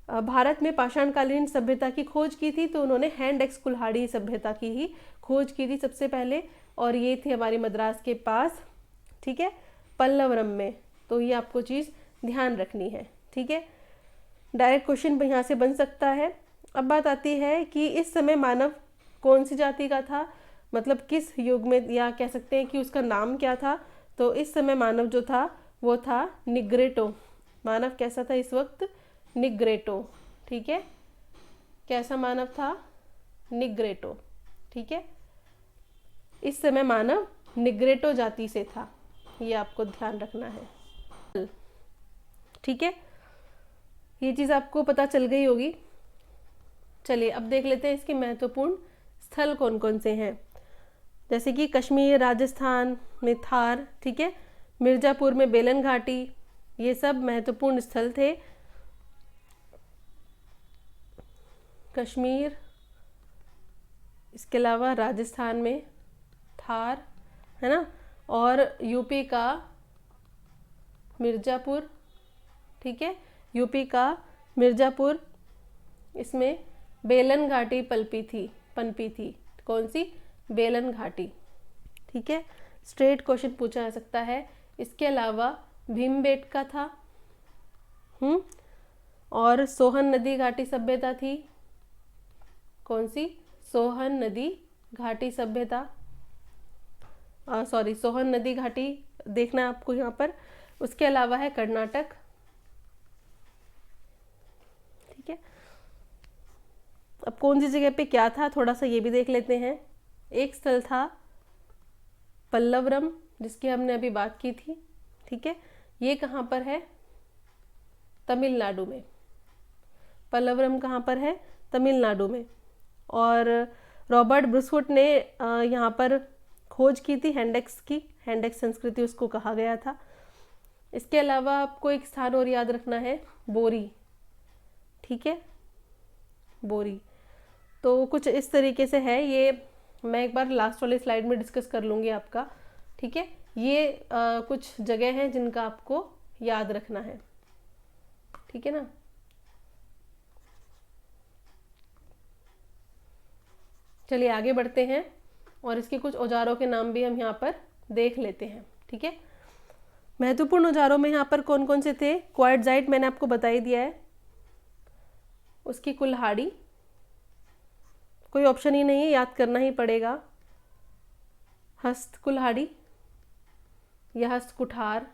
भारत में पाषाणकालीन सभ्यता की खोज की थी। तो उन्होंने हैंड एक्स कुल्हाड़ी सभ्यता की ही खोज की थी सबसे पहले, और ये थी हमारी मद्रास के पास, ठीक है, पल्लवरम में। तो ये आपको चीज़ ध्यान रखनी है, ठीक है। डायरेक्ट क्वेश्चन यहाँ से बन सकता है। अब बात आती है कि इस समय मानव कौन सी जाति का था, मतलब किस युग में, या कह सकते हैं कि उसका नाम क्या था। तो इस समय मानव जो था वो था निग्रेटो। मानव कैसा था इस वक्त, निग्रेटो, ठीक है। कैसा मानव था, निग्रेटो, ठीक है। इस समय मानव निग्रेटो जाति से था, ये आपको ध्यान रखना है, ठीक है। ये चीज़ आपको पता चल गई होगी। चलिए अब देख लेते हैं इसके महत्वपूर्ण स्थल कौन कौन से हैं। जैसे कि कश्मीर, राजस्थान में थार, ठीक है, मिर्ज़ापुर में बेलन घाटी, ये सब महत्वपूर्ण स्थल थे। कश्मीर, इसके अलावा राजस्थान में थार, है ना, और यूपी का मिर्ज़ापुर, ठीक है, यूपी का मिर्ज़ापुर, इसमें बेलन घाटी पनपी थी। कौन सी, बेलन घाटी, ठीक है। स्ट्रेट क्वेश्चन पूछा जा सकता है। इसके अलावा भीमबेटका था, और सोहन नदी घाटी सभ्यता थी। कौन सी, सोहन नदी घाटी सभ्यता, सोहन नदी घाटी देखना है आपको यहाँ पर। उसके अलावा है कर्नाटक, ठीक है। अब कौन सी जगह पे क्या था, थोड़ा सा ये भी देख लेते हैं। एक स्थल था पल्लवरम, जिसकी हमने अभी बात की थी, ठीक है। ये कहाँ पर है? तमिलनाडु में। पल्लवरम कहाँ पर है? तमिलनाडु में। और रॉबर्ट ब्रुसवुड ने यहाँ पर खोज की थी हैंडेक्स की, हैंडेक्स संस्कृति उसको कहा गया था। इसके अलावा आपको एक स्थान और याद रखना है, बोरी, ठीक है, बोरी। तो कुछ इस तरीके से है ये, मैं एक बार लास्ट वाले स्लाइड में डिस्कस कर लूँगी आपका, ठीक है। ये कुछ जगह हैं जिनका आपको याद रखना है, ठीक है ना। चलिए आगे बढ़ते हैं और इसके कुछ औजारों के नाम भी हम यहाँ पर देख लेते हैं, ठीक है। महत्वपूर्ण औजारों में यहाँ पर कौन कौन से थे? क्वार्टजाइट मैंने आपको बता ही दिया है, उसकी कुल्हाड़ी, कोई ऑप्शन ही नहीं है, याद करना ही पड़ेगा। हस्त कुल्हाड़ी या हस्त कुठार,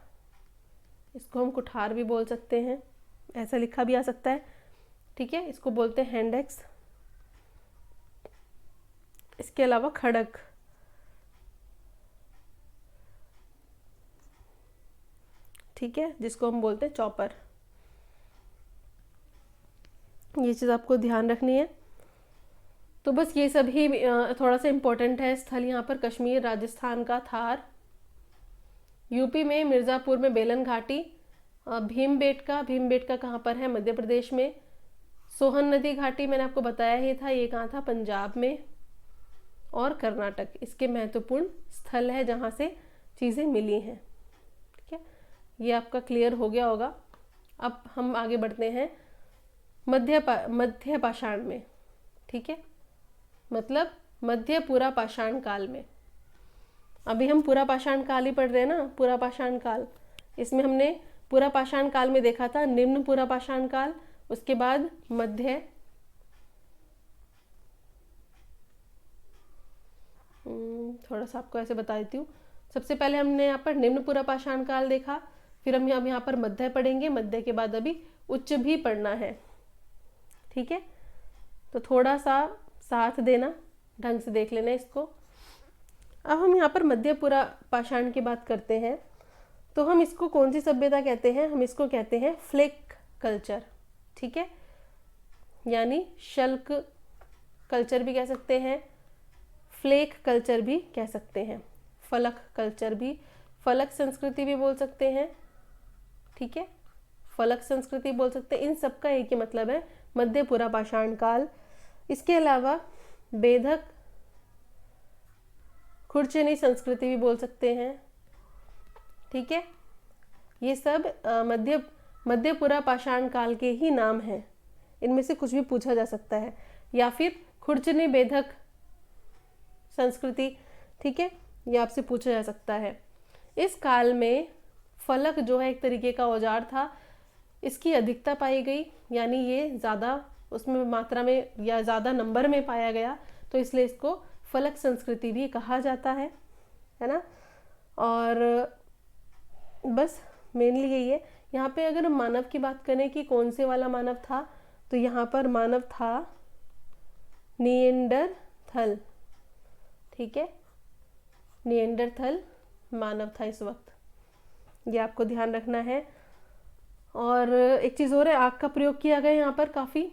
इसको हम कुठार भी बोल सकते हैं, ऐसा लिखा भी आ सकता है, ठीक है। इसको बोलते हैं हैंडेक्स। इसके अलावा खड़क, ठीक है, जिसको हम बोलते हैं चॉपर। ये चीज़ आपको ध्यान रखनी है। तो बस ये सभी थोड़ा सा इम्पोर्टेंट है। स्थल यहाँ पर कश्मीर, राजस्थान का थार, यूपी में मिर्ज़ापुर में बेलन घाटी, भीमबेटका कहाँ पर है? मध्य प्रदेश में। सोहन नदी घाटी मैंने आपको बताया ही था, ये कहाँ था? पंजाब में। और कर्नाटक इसके महत्वपूर्ण स्थल है जहाँ से चीज़ें मिली हैं, ठीक है। ये आपका क्लियर हो गया होगा। अब हम आगे बढ़ते हैं मध्य पाषाण में, ठीक है, मतलब मध्य पूरा पाषाण काल में। अभी हम पूरा पाषाण काल ही पढ़ रहे हैं ना, पूरा पाषाण काल। इसमें हमने पूरा पाषाण काल में देखा था निम्न पूरा पाषाण काल, उसके बाद मध्य, थोड़ा सा आपको ऐसे बता देती हूँ। सबसे पहले हमने यहाँ पर निम्न पूरा पाषाण काल देखा, फिर हम यहाँ पर मध्य पढ़ेंगे, मध्य के बाद अभी उच्च भी पढ़ना है, ठीक है। तो थोड़ा सा साथ देना, ढंग से देख लेना इसको। अब हम यहाँ पर मध्य पूरा पाषाण की बात करते हैं, तो हम इसको कौन सी सभ्यता कहते हैं? हम इसको कहते हैं फ्लेक कल्चर, ठीक है, यानी शल्क कल्चर भी कह सकते हैं, फ्लेक कल्चर भी कह सकते हैं, फलक कल्चर भी, फलक संस्कृति भी बोल सकते हैं, ठीक है, फलक संस्कृति बोल सकते हैं। इन सब का एक ही मतलब है, मध्य पूरा पाषाण काल। इसके अलावा बेधक, खुरचनी संस्कृति भी बोल सकते हैं, ठीक है। ये सब मध्य पूरा पाषाण काल के ही नाम हैं। इनमें से कुछ भी पूछा जा सकता है, या फिर खुरचनी बेधक संस्कृति, ठीक है, ये आपसे पूछा जा सकता है। इस काल में फलक जो है एक तरीके का औजार था, इसकी अधिकता पाई गई, यानी ये ज़्यादा उसमें मात्रा में या ज़्यादा नंबर में पाया गया, तो इसलिए इसको फलक संस्कृति भी कहा जाता है ना। और बस मेनली यही है। यहाँ पे अगर हम मानव की बात करें कि कौन से वाला मानव था, तो यहाँ पर मानव था निएंडरथल, ठीक है, निएंडरथल मानव था इस वक्त, ये आपको ध्यान रखना है। और एक चीज़ और है, आग का प्रयोग किया गया यहाँ पर काफ़ी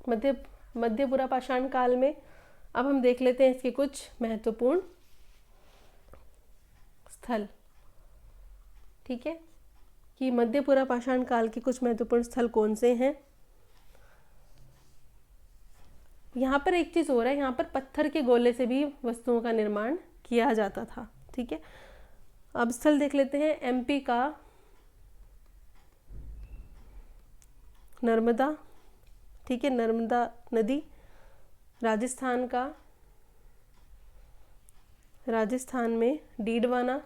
मध्य पूरा पाषाण काल में। अब हम देख लेते हैं इसके कुछ महत्वपूर्ण स्थल, ठीक है, कि मध्य पूरा पाषाण काल के कुछ महत्वपूर्ण स्थल कौन से हैं। यहाँ पर एक चीज़ और है, यहाँ पर पत्थर के गोले से भी वस्तुओं का निर्माण किया जाता था, ठीक है। अब स्थल देख लेते हैं, एमपी का नर्मदा, ठीक है, नर्मदा नदी। राजस्थान का, राजस्थान में डीडवाना,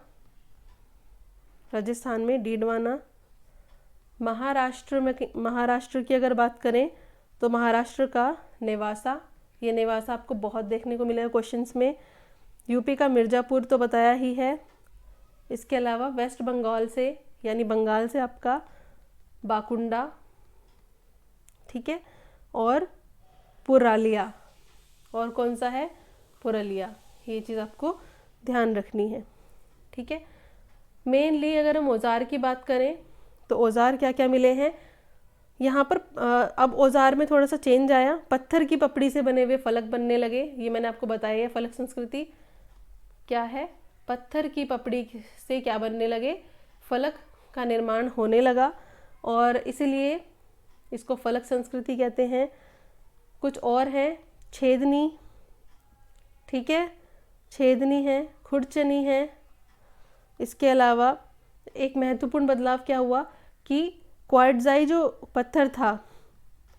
राजस्थान में डीडवाना। महाराष्ट्र की अगर बात करें तो महाराष्ट्र का नेवासा, ये नेवासा आपको बहुत देखने को मिलेगा क्वेश्चंस में। यूपी का मिर्ज़ापुर तो बताया ही है। इसके अलावा वेस्ट बंगाल से, यानी बंगाल से आपका बाकुंडा, ठीक है, और पुरालिया, और कौन सा है? पुरलिया, ये चीज़ आपको ध्यान रखनी है, ठीक है। मेनली अगर हम औजार की बात करें तो औजार क्या क्या मिले हैं यहाँ पर। अब औजार में थोड़ा सा चेंज आया, पत्थर की पपड़ी से बने हुए फलक बनने लगे, ये मैंने आपको बताया है। फलक संस्कृति क्या है, पत्थर की पपड़ी से क्या बनने लगे, फलक का निर्माण होने लगा, और इसीलिए इसको फलक संस्कृति कहते हैं। कुछ और हैं, छेदनी, ठीक है, छेदनी है, खुरचनी है। इसके अलावा एक महत्वपूर्ण बदलाव क्या हुआ कि क्वार्टजाइट जो पत्थर था,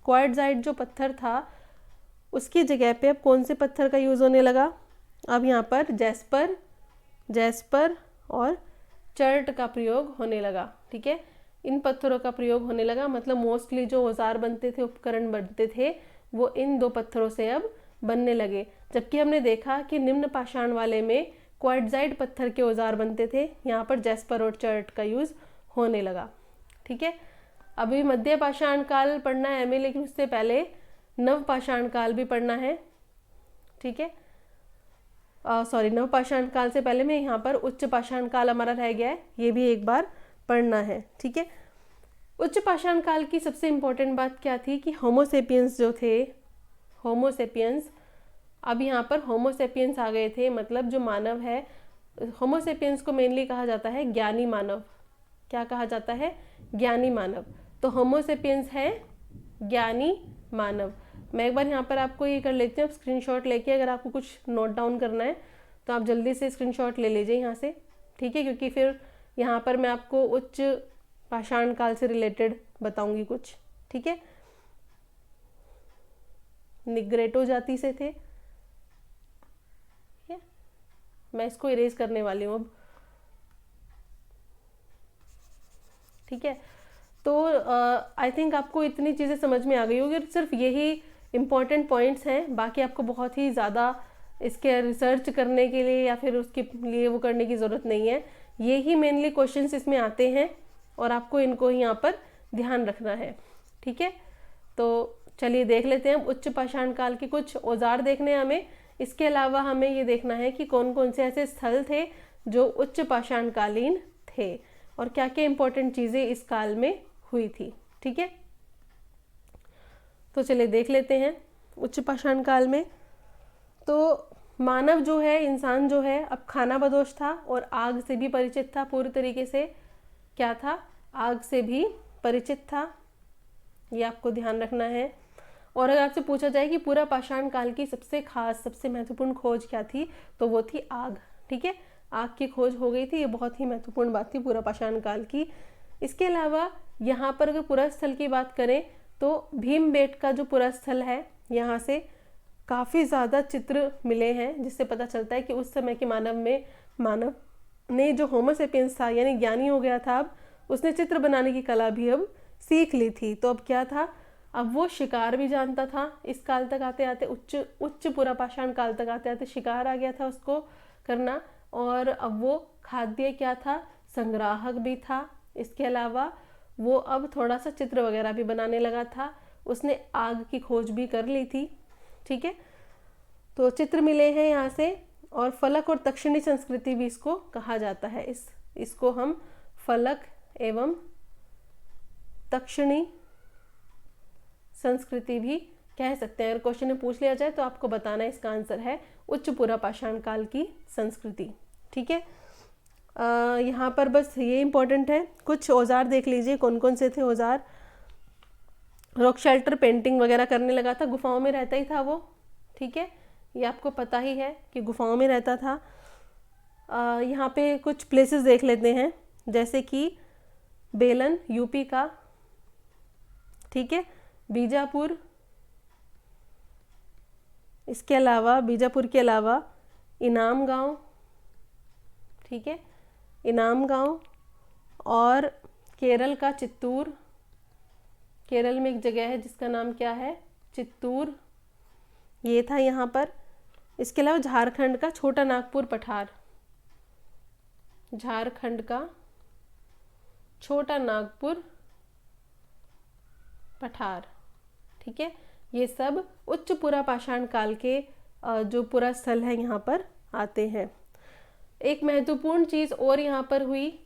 क्वार्टजाइट जो पत्थर था उसकी जगह पे अब कौन से पत्थर का यूज़ होने लगा, अब यहाँ पर जैस्पर और चर्ट का प्रयोग होने लगा, ठीक है। इन पत्थरों का प्रयोग होने लगा, मतलब मोस्टली जो औजार बनते थे, उपकरण बनते थे, वो इन दो पत्थरों से अब बनने लगे। जबकि हमने देखा कि निम्न पाषाण वाले में क्वार्टजाइट पत्थर के औजार बनते थे, यहाँ पर जैस्पर और चर्ट का यूज़ होने लगा, ठीक है। अभी मध्य पाषाण काल पढ़ना है हमें, लेकिन उससे पहले नव पाषाण काल भी पढ़ना है, ठीक है। नव पाषाण काल से पहले में यहाँ पर उच्च पाषाण काल हमारा रह गया है, ये भी एक बार पढ़ना है, ठीक है। उच्च पाषाण काल की सबसे इम्पोर्टेंट बात क्या थी कि होमोसेपियंस जो थे, होमोसेपियंस, अब यहाँ पर होमोसेपियंस आ गए थे, मतलब जो मानव है, होमोसेपियंस को मेनली कहा जाता है ज्ञानी मानव। क्या कहा जाता है, ज्ञानी मानव। तो होमोसेपियंस है ज्ञानी मानव। मैं एक बार यहाँ पर आपको ये कर लेती हूँ, स्क्रीनशॉट लेके, अगर आपको कुछ नोट डाउन करना है तो आप जल्दी से स्क्रीनशॉट ले लीजिए यहाँ से, ठीक है, क्योंकि फिर यहाँ पर मैं आपको उच्च पाषाण काल से रिलेटेड बताऊंगी कुछ, ठीक है। निग्रेटो जाति से थे, ठीक है, मैं इसको इरेज करने वाली हूँ अब, ठीक है। तो आई थिंक आपको इतनी चीज़ें समझ में आ गई होगी, सिर्फ यही इम्पॉर्टेंट पॉइंट्स हैं, बाकी आपको बहुत ही ज़्यादा इसके रिसर्च करने के लिए या फिर उसके लिए वो करने की ज़रूरत नहीं है। ये ही मेनली क्वेश्चंस इसमें आते हैं और आपको इनको ही यहाँ पर ध्यान रखना है, ठीक है। तो चलिए देख लेते हैं, उच्च पाषाण काल के कुछ औजार देखने हैं हमें। इसके अलावा हमें ये देखना है कि कौन कौन से ऐसे स्थल थे जो उच्च पाषाण कालीन थे और क्या क्या इंपॉर्टेंट चीज़ें इस काल में हुई थी, ठीक है। तो चलिए देख लेते हैं उच्च पाषाण काल में। तो मानव जो है, इंसान जो है, अब खानाबदोश था और आग से भी परिचित था पूरी तरीके से। क्या था, आग से भी परिचित था, ये आपको ध्यान रखना है। और अगर आपसे पूछा जाए कि पूरा पाषाण काल की सबसे खास, सबसे महत्वपूर्ण खोज क्या थी, तो वो थी आग, ठीक है। आग की खोज हो गई थी, ये बहुत ही महत्वपूर्ण बात थी पूरा पाषाण काल की। इसके अलावा यहाँ पर अगर पुरास्थल की बात करें तो भीमबेटका जो पुरास्थल है, यहाँ से काफ़ी ज़्यादा चित्र मिले हैं, जिससे पता चलता है कि उस समय के मानव ने जो होमोसेपियंस था, यानी ज्ञानी हो गया था, अब उसने चित्र बनाने की कला भी अब सीख ली थी। तो अब क्या था, अब वो शिकार भी जानता था। इस काल तक आते आते, उच्च पूरा पाषाण काल तक आते आते शिकार आ गया था उसको करना, और अब वो खाद्य क्या था, संग्राहक भी था। इसके अलावा वो अब थोड़ा सा चित्र वगैरह भी बनाने लगा था, उसने आग की खोज भी कर ली थी, ठीक है। तो चित्र मिले हैं यहाँ से, और फलक और तक्षणी संस्कृति भी इसको कहा जाता है। इसको हम फलक एवं तक्षणी संस्कृति भी कह सकते हैं। अगर क्वेश्चन में पूछ लिया जाए तो आपको बताना है, इसका आंसर है उच्च पूरा पाषाण काल की संस्कृति, ठीक है। यहाँ पर बस ये इम्पोर्टेंट है, कुछ औजार देख लीजिए कौन कौन से थे औजार। रॉक शेल्टर पेंटिंग वगैरह करने लगा था, गुफाओं में रहता ही था वो, ठीक है, ये आपको पता ही है कि गुफाओं में रहता था। यहाँ पे कुछ प्लेसेस देख लेते हैं, जैसे कि बेलन यूपी का, ठीक है, बीजापुर, इसके अलावा बीजापुर के अलावा इनाम गांव, ठीक है, इनाम गांव, और केरल का चित्तूर, केरल में एक जगह है जिसका नाम क्या है, चित्तूर, ये था यहाँ पर। इसके अलावा झारखंड का छोटा नागपुर पठार, झारखंड का छोटा नागपुर पठार, ठीक है, ये सब उच्च पुरा पाषाण काल के जो पुरा स्थल है यहाँ पर आते हैं। एक महत्वपूर्ण चीज़ और यहाँ पर हुई,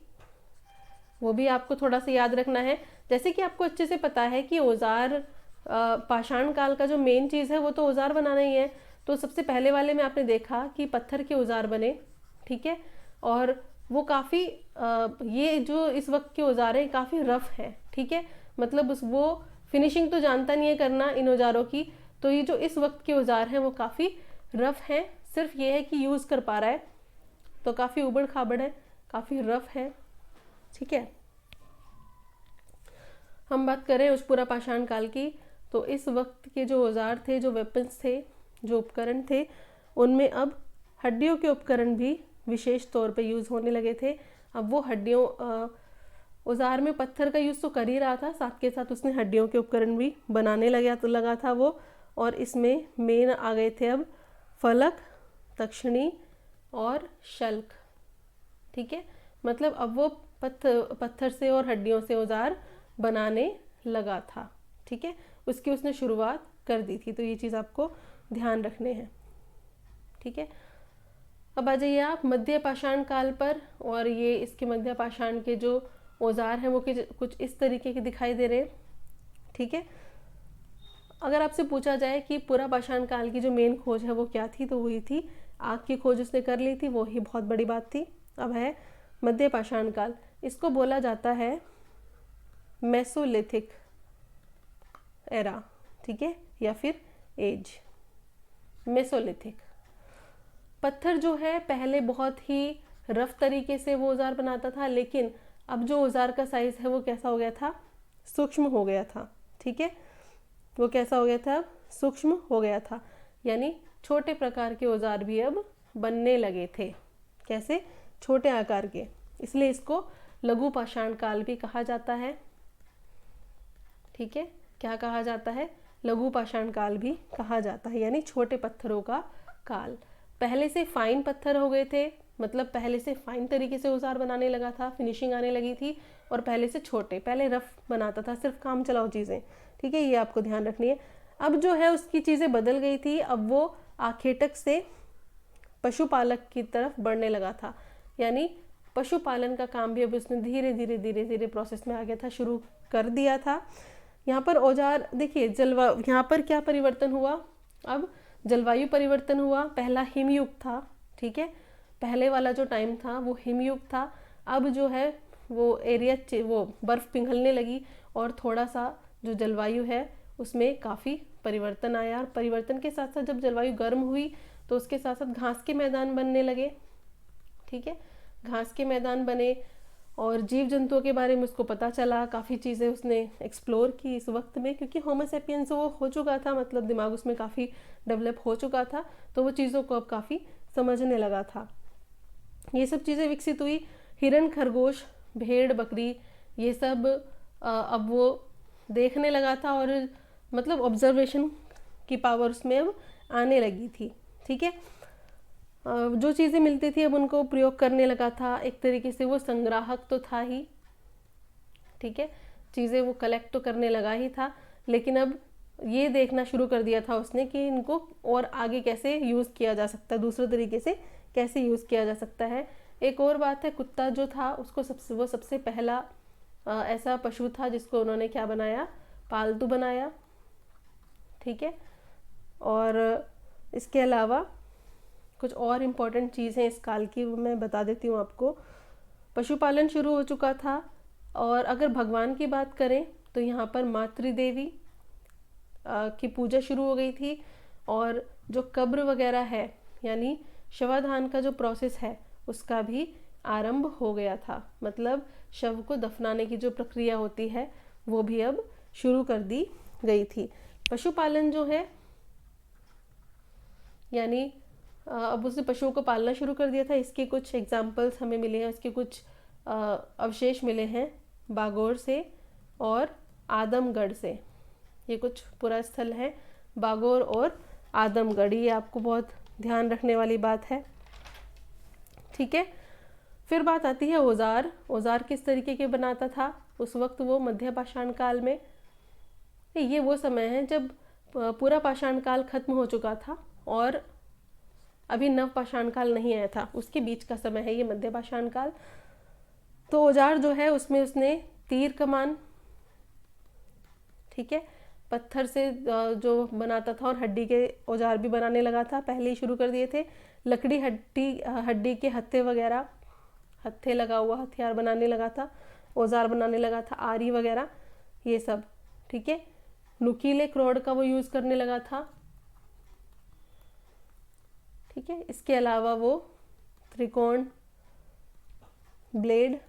वो भी आपको थोड़ा सा याद रखना है। जैसे कि आपको अच्छे से पता है कि औजार, पाषाण काल का जो मेन चीज़ है वो तो औजार बनाना ही है। तो सबसे पहले वाले में आपने देखा कि पत्थर के औजार बने, ठीक है, और वो काफ़ी, ये जो इस वक्त के औजार हैं काफ़ी रफ है, ठीक है, मतलब वो फिनिशिंग तो जानता नहीं है करना इन औजारों की। तो ये जो इस वक्त के औजार हैं वो काफ़ी रफ हैं, सिर्फ ये है कि यूज़ कर पा रहा है, तो काफ़ी उबड़ खाबड़ है, काफ़ी रफ है, ठीक है। हम बात करें उस पूरा पाषाण काल की, तो इस वक्त के जो औजार थे, जो वेपन्स थे, जो उपकरण थे, उनमें अब हड्डियों के उपकरण भी विशेष तौर पे यूज़ होने लगे थे। अब वो हड्डियों, औजार में पत्थर का यूज़ तो कर ही रहा था, साथ के साथ उसने हड्डियों के उपकरण भी बनाने लगा था वो। और इसमें मेन आ गए थे अब फलक, तक्षणी और शल्क, ठीक है, मतलब अब वो पत्थर से और हड्डियों से औजार बनाने लगा था, ठीक है, उसकी उसने शुरुआत कर दी थी। तो ये चीज़ आपको ध्यान रखने हैं, ठीक है। अब आ जाइए आप मध्य पाषाण काल पर, और ये इसके मध्य पाषाण के जो औजार हैं वो कुछ इस तरीके के दिखाई दे रहे हैं, ठीक है। अगर आपसे पूछा जाए कि पूरा पाषाण काल की जो मेन खोज है वो क्या थी, तो वही थी आग की खोज उसने कर ली थी, वो ही बहुत बड़ी बात थी। अब है मध्य पाषाण काल, इसको बोला जाता है मेसोलिथिक एरा, ठीक है, या फिर एज। मेसोलिथिक पत्थर जो है पहले बहुत ही रफ तरीके से वो औजार बनाता था, लेकिन अब जो औजार का साइज है वो कैसा हो गया था, सूक्ष्म हो गया था, ठीक है, वो कैसा हो गया था, अब सूक्ष्म हो गया था, यानी छोटे प्रकार के औजार भी अब बनने लगे थे। कैसे, छोटे आकार के, इसलिए इसको लघु पाषाण काल भी कहा जाता है, ठीक है। क्या कहा जाता है, लघु पाषाण काल भी कहा जाता है, यानी छोटे पत्थरों का काल। पहले से फाइन पत्थर हो गए थे, मतलब पहले से फाइन तरीके से औजार बनाने लगा था, फिनिशिंग आने लगी थी, और पहले से छोटे, पहले रफ बनाता था, सिर्फ काम चलाओ चीज़ें, ठीक है, ये आपको ध्यान रखनी है। अब जो है उसकी चीज़ें बदल गई थी, अब वो आखेटक से पशुपालक की तरफ बढ़ने लगा था, यानी पशुपालन का काम भी अब उसने धीरे धीरे धीरे धीरे प्रोसेस में आ गया था, शुरू कर दिया था। यहाँ पर औजार देखिए, यहाँ पर क्या परिवर्तन हुआ, अब जलवायु परिवर्तन हुआ। पहला हिमयुग था, ठीक है, पहले वाला जो टाइम था वो हिमयुग था। अब जो है वो एरिया, वो बर्फ़ पिघलने लगी, और थोड़ा सा जो जलवायु है उसमें काफ़ी परिवर्तन आया। और परिवर्तन के साथ साथ जब जलवायु गर्म हुई तो उसके साथ साथ घास के मैदान बनने लगे, ठीक है, घास के मैदान बने, और जीव जंतुओं के बारे में उसको पता चला, काफ़ी चीज़ें उसने एक्सप्लोर की इस वक्त में, क्योंकि होमो सेपियंस वो हो चुका था, मतलब दिमाग उसमें काफ़ी डेवलप हो चुका था, तो वो चीज़ों को अब काफ़ी समझने लगा था। ये सब चीज़ें विकसित हुई, हिरण, खरगोश, भेड़, बकरी, ये सब अब वो देखने लगा था, और मतलब ऑब्जर्वेशन की पावर उसमें अब आने लगी थी, ठीक है। जो चीज़ें मिलती थी अब उनको प्रयोग करने लगा था, एक तरीके से वो संग्राहक तो था ही, ठीक है, चीज़ें वो कलेक्ट तो करने लगा ही था, लेकिन अब ये देखना शुरू कर दिया था उसने कि इनको और आगे कैसे यूज़ किया जा सकता है, दूसरे तरीके से कैसे यूज़ किया जा सकता है। एक और बात है, कुत्ता जो था उसको वो सबसे पहला ऐसा पशु था जिसको उन्होंने क्या बनाया, पालतू बनाया, ठीक है। और इसके अलावा कुछ और इम्पोर्टेंट चीज़ें इस काल की वो मैं बता देती हूँ आपको। पशुपालन शुरू हो चुका था, और अगर भगवान की बात करें तो यहाँ पर मातृदेवी की पूजा शुरू हो गई थी, और जो कब्र वगैरह है यानी शवाधान का जो प्रोसेस है उसका भी आरंभ हो गया था, मतलब शव को दफनाने की जो प्रक्रिया होती है वो भी अब शुरू कर दी गई थी। पशुपालन जो है, यानी अब उसने पशुओं को पालना शुरू कर दिया था। इसके कुछ एग्जाम्पल्स हमें मिले हैं, इसके कुछ अवशेष मिले हैं बागोर से और आदमगढ़ से। ये कुछ पुरा स्थल है, बागोर और आदमगढ़, ये आपको बहुत ध्यान रखने वाली बात है, ठीक है। फिर बात आती है औजार। औजार किस तरीके के बनाता था उस वक्त, वो मध्य पाषाण काल में। ये वो समय है जब पूरा पाषाण काल खत्म हो चुका था और अभी नव पाषाण काल नहीं आया था, उसके बीच का समय है ये मध्य पाषाण काल। तो औजार जो है उसमें उसने तीर कमान, ठीक है, पत्थर से जो बनाता था, और हड्डी के औजार भी बनाने लगा था, पहले ही शुरू कर दिए थे। लकड़ी हड्डी के हत्थे वगैरह, हत्थे लगा हुआ हथियार बनाने लगा था, औजार बनाने लगा था, आरी वगैरह ये सब, ठीक है। नुकीले क्रोड का वो यूज़ करने लगा था, ठीक है। इसके अलावा वो त्रिकोण ब्लेड,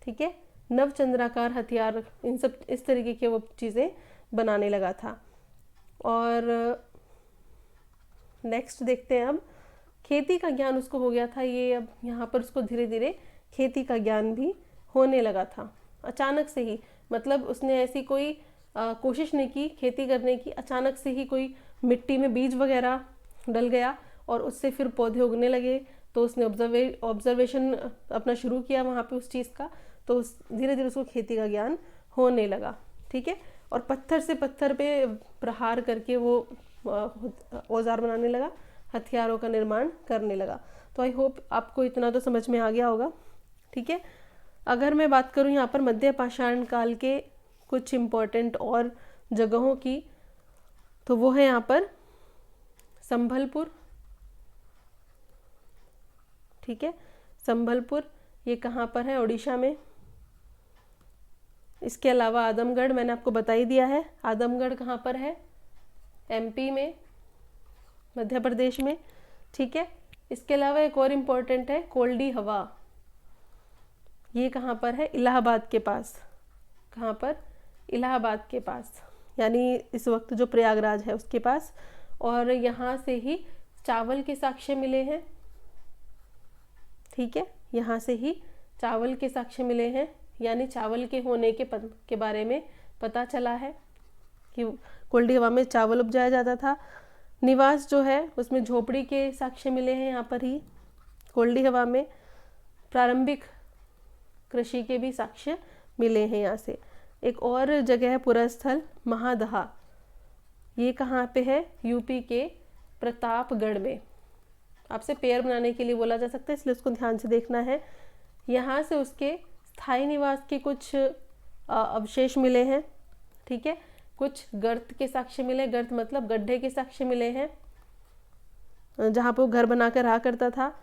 ठीक है, नवचंद्राकार हथियार, इन सब इस तरीके के वो चीज़ें बनाने लगा था। और नेक्स्ट देखते हैं अब, खेती का ज्ञान उसको हो गया था ये, अब यहाँ पर उसको धीरे धीरे खेती का ज्ञान भी होने लगा था, अचानक से ही। मतलब उसने ऐसी कोई कोशिश नहीं की खेती करने की, अचानक से ही कोई मिट्टी में बीज वगैरह डल गया और उससे फिर पौधे उगने लगे। तो उसने ऑब्जर्वेशन अपना शुरू किया वहाँ पे उस चीज़ का, तो धीरे धीरे उसको खेती का ज्ञान होने लगा, ठीक है। और पत्थर से पत्थर पे प्रहार करके वो औजार बनाने लगा, हथियारों का निर्माण करने लगा। तो आई होप आपको इतना तो समझ में आ गया होगा, ठीक है। अगर मैं बात करूँ यहाँ पर मध्य पाषाण काल के कुछ इम्पोर्टेंट और जगहों की, तो वो है यहाँ पर संभलपुर, ठीक है। संभलपुर ये कहाँ पर है? उड़ीसा में। इसके अलावा आदमगढ़, मैंने आपको बता ही दिया है। आदमगढ़ कहाँ पर है? एमपी में, मध्य प्रदेश में, ठीक है। इसके अलावा एक और इम्पोर्टेंट है कोल्डी हवा, ये कहाँ पर है? इलाहाबाद के पास। कहाँ पर? इलाहाबाद के पास, यानी इस वक्त जो प्रयागराज है उसके पास। और यहाँ से ही चावल के साक्ष्य मिले हैं, ठीक है, यहाँ से ही चावल के साक्ष्य मिले हैं, यानी चावल के होने के बारे में पता चला है कि कोल्डी हवा में चावल उपजाया जाता था। निवास जो है उसमें झोपड़ी के साक्ष्य मिले हैं यहाँ पर ही कोल्डी हवा में। प्रारंभिक कृषि के भी साक्ष्य मिले हैं यहाँ से। एक और जगह है पुरास्थल महादहा, ये कहाँ पे है? यूपी के प्रतापगढ़ में। आपसे पेयर बनाने के लिए बोला जा सकता है, इसलिए उसको ध्यान से देखना है। यहाँ से उसके स्थायी निवास के कुछ अवशेष मिले हैं, ठीक है। कुछ गर्त के साक्ष्य मिले, गर्त मतलब गड्ढे के साक्ष्य मिले हैं जहाँ पर वो घर बनाकर रहा करता था।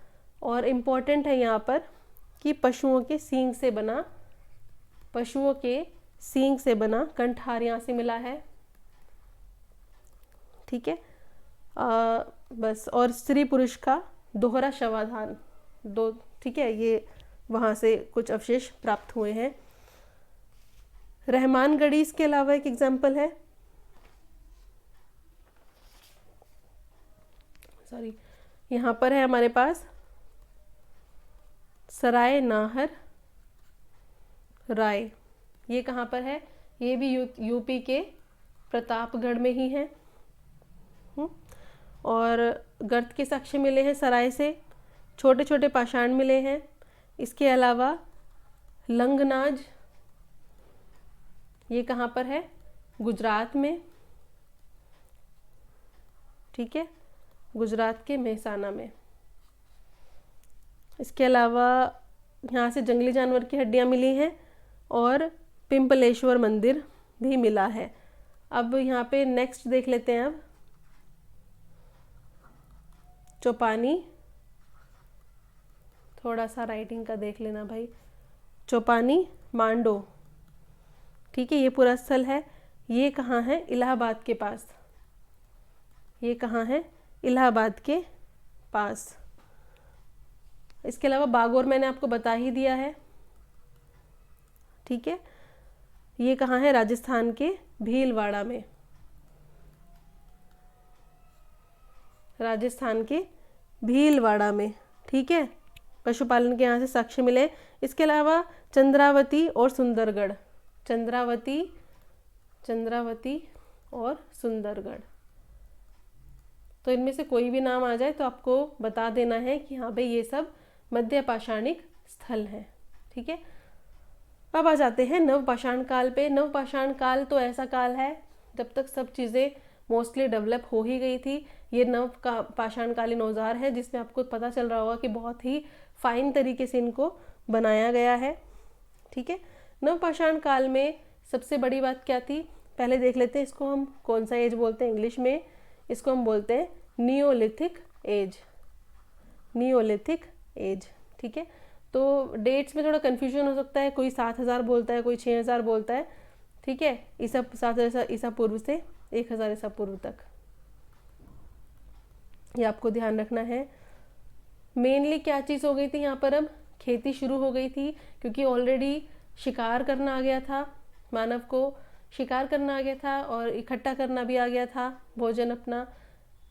और इम्पोर्टेंट है यहाँ पर कि पशुओं के सींग से बना कंठार यहाँ से मिला है, ठीक है। बस, और स्त्री पुरुष का दोहरा शवाधान दो, ठीक है, ये वहाँ से कुछ अवशेष प्राप्त हुए हैं। रहमानगढ़ी इसके अलावा एक एग्जाम्पल है, सॉरी, यहाँ पर है हमारे पास सराय नाहर राय, ये कहाँ पर है? ये भी यूपी के प्रतापगढ़ में ही है। और गर्त के साक्ष्य मिले हैं सराय से, छोटे छोटे पाषाण मिले हैं। इसके अलावा लंगनाज, ये कहाँ पर है? गुजरात में, ठीक है, गुजरात के मेहसाना में। इसके अलावा यहाँ से जंगली जानवर की हड्डियाँ मिली हैं और पिंपलेश्वर मंदिर भी मिला है। अब यहाँ पे नेक्स्ट देख लेते हैं। अब चौपानी, थोड़ा सा राइटिंग का देख लेना भाई। चौपानी मांडो, ठीक है, ये पूरा स्थल है। ये कहाँ है? इलाहाबाद के पास। ये कहाँ है? इलाहाबाद के पास। इसके अलावा बागौर मैंने आपको बता ही दिया है, ठीक है। ये कहाँ है? राजस्थान के भीलवाड़ा में, राजस्थान के भीलवाड़ा में, ठीक है। पशुपालन के यहाँ से साक्ष्य मिले। इसके अलावा चंद्रावती और सुंदरगढ़, चंद्रावती और सुंदरगढ़, तो इनमें से कोई भी नाम आ जाए तो आपको बता देना है कि हाँ भाई ये सब मध्य पाषाणिक स्थल हैं, ठीक है। अब आ जाते हैं नवपाषाण काल पे। नवपाषाण काल तो ऐसा काल है जब तक सब चीज़ें मोस्टली डेवलप हो ही गई थी। ये नव का पाषाणकालीन औजार है जिसमें आपको पता चल रहा होगा कि बहुत ही फाइन तरीके से इनको बनाया गया है। ठीक है, नवपाषाण काल में सबसे बड़ी बात क्या थी, पहले देख लेते हैं इसको हम कौन सा एज बोलते हैं इंग्लिश में। इसको हम बोलते हैं नियोलिथिक एज, नियोलिथिक एज। ठीक है, तो डेट्स में थोड़ा कन्फ्यूजन हो सकता है, कोई 7000 बोलता है, कोई 6000 बोलता है। ठीक है, ईसा 7000 ईसा पूर्व से 1000 ईसा पूर्व तक, ये आपको ध्यान रखना है। मेनली क्या चीज़ हो गई थी यहाँ पर, अब खेती शुरू हो गई थी क्योंकि ऑलरेडी शिकार करना आ गया था, मानव को शिकार करना आ गया था और इकट्ठा करना भी आ गया था भोजन अपना।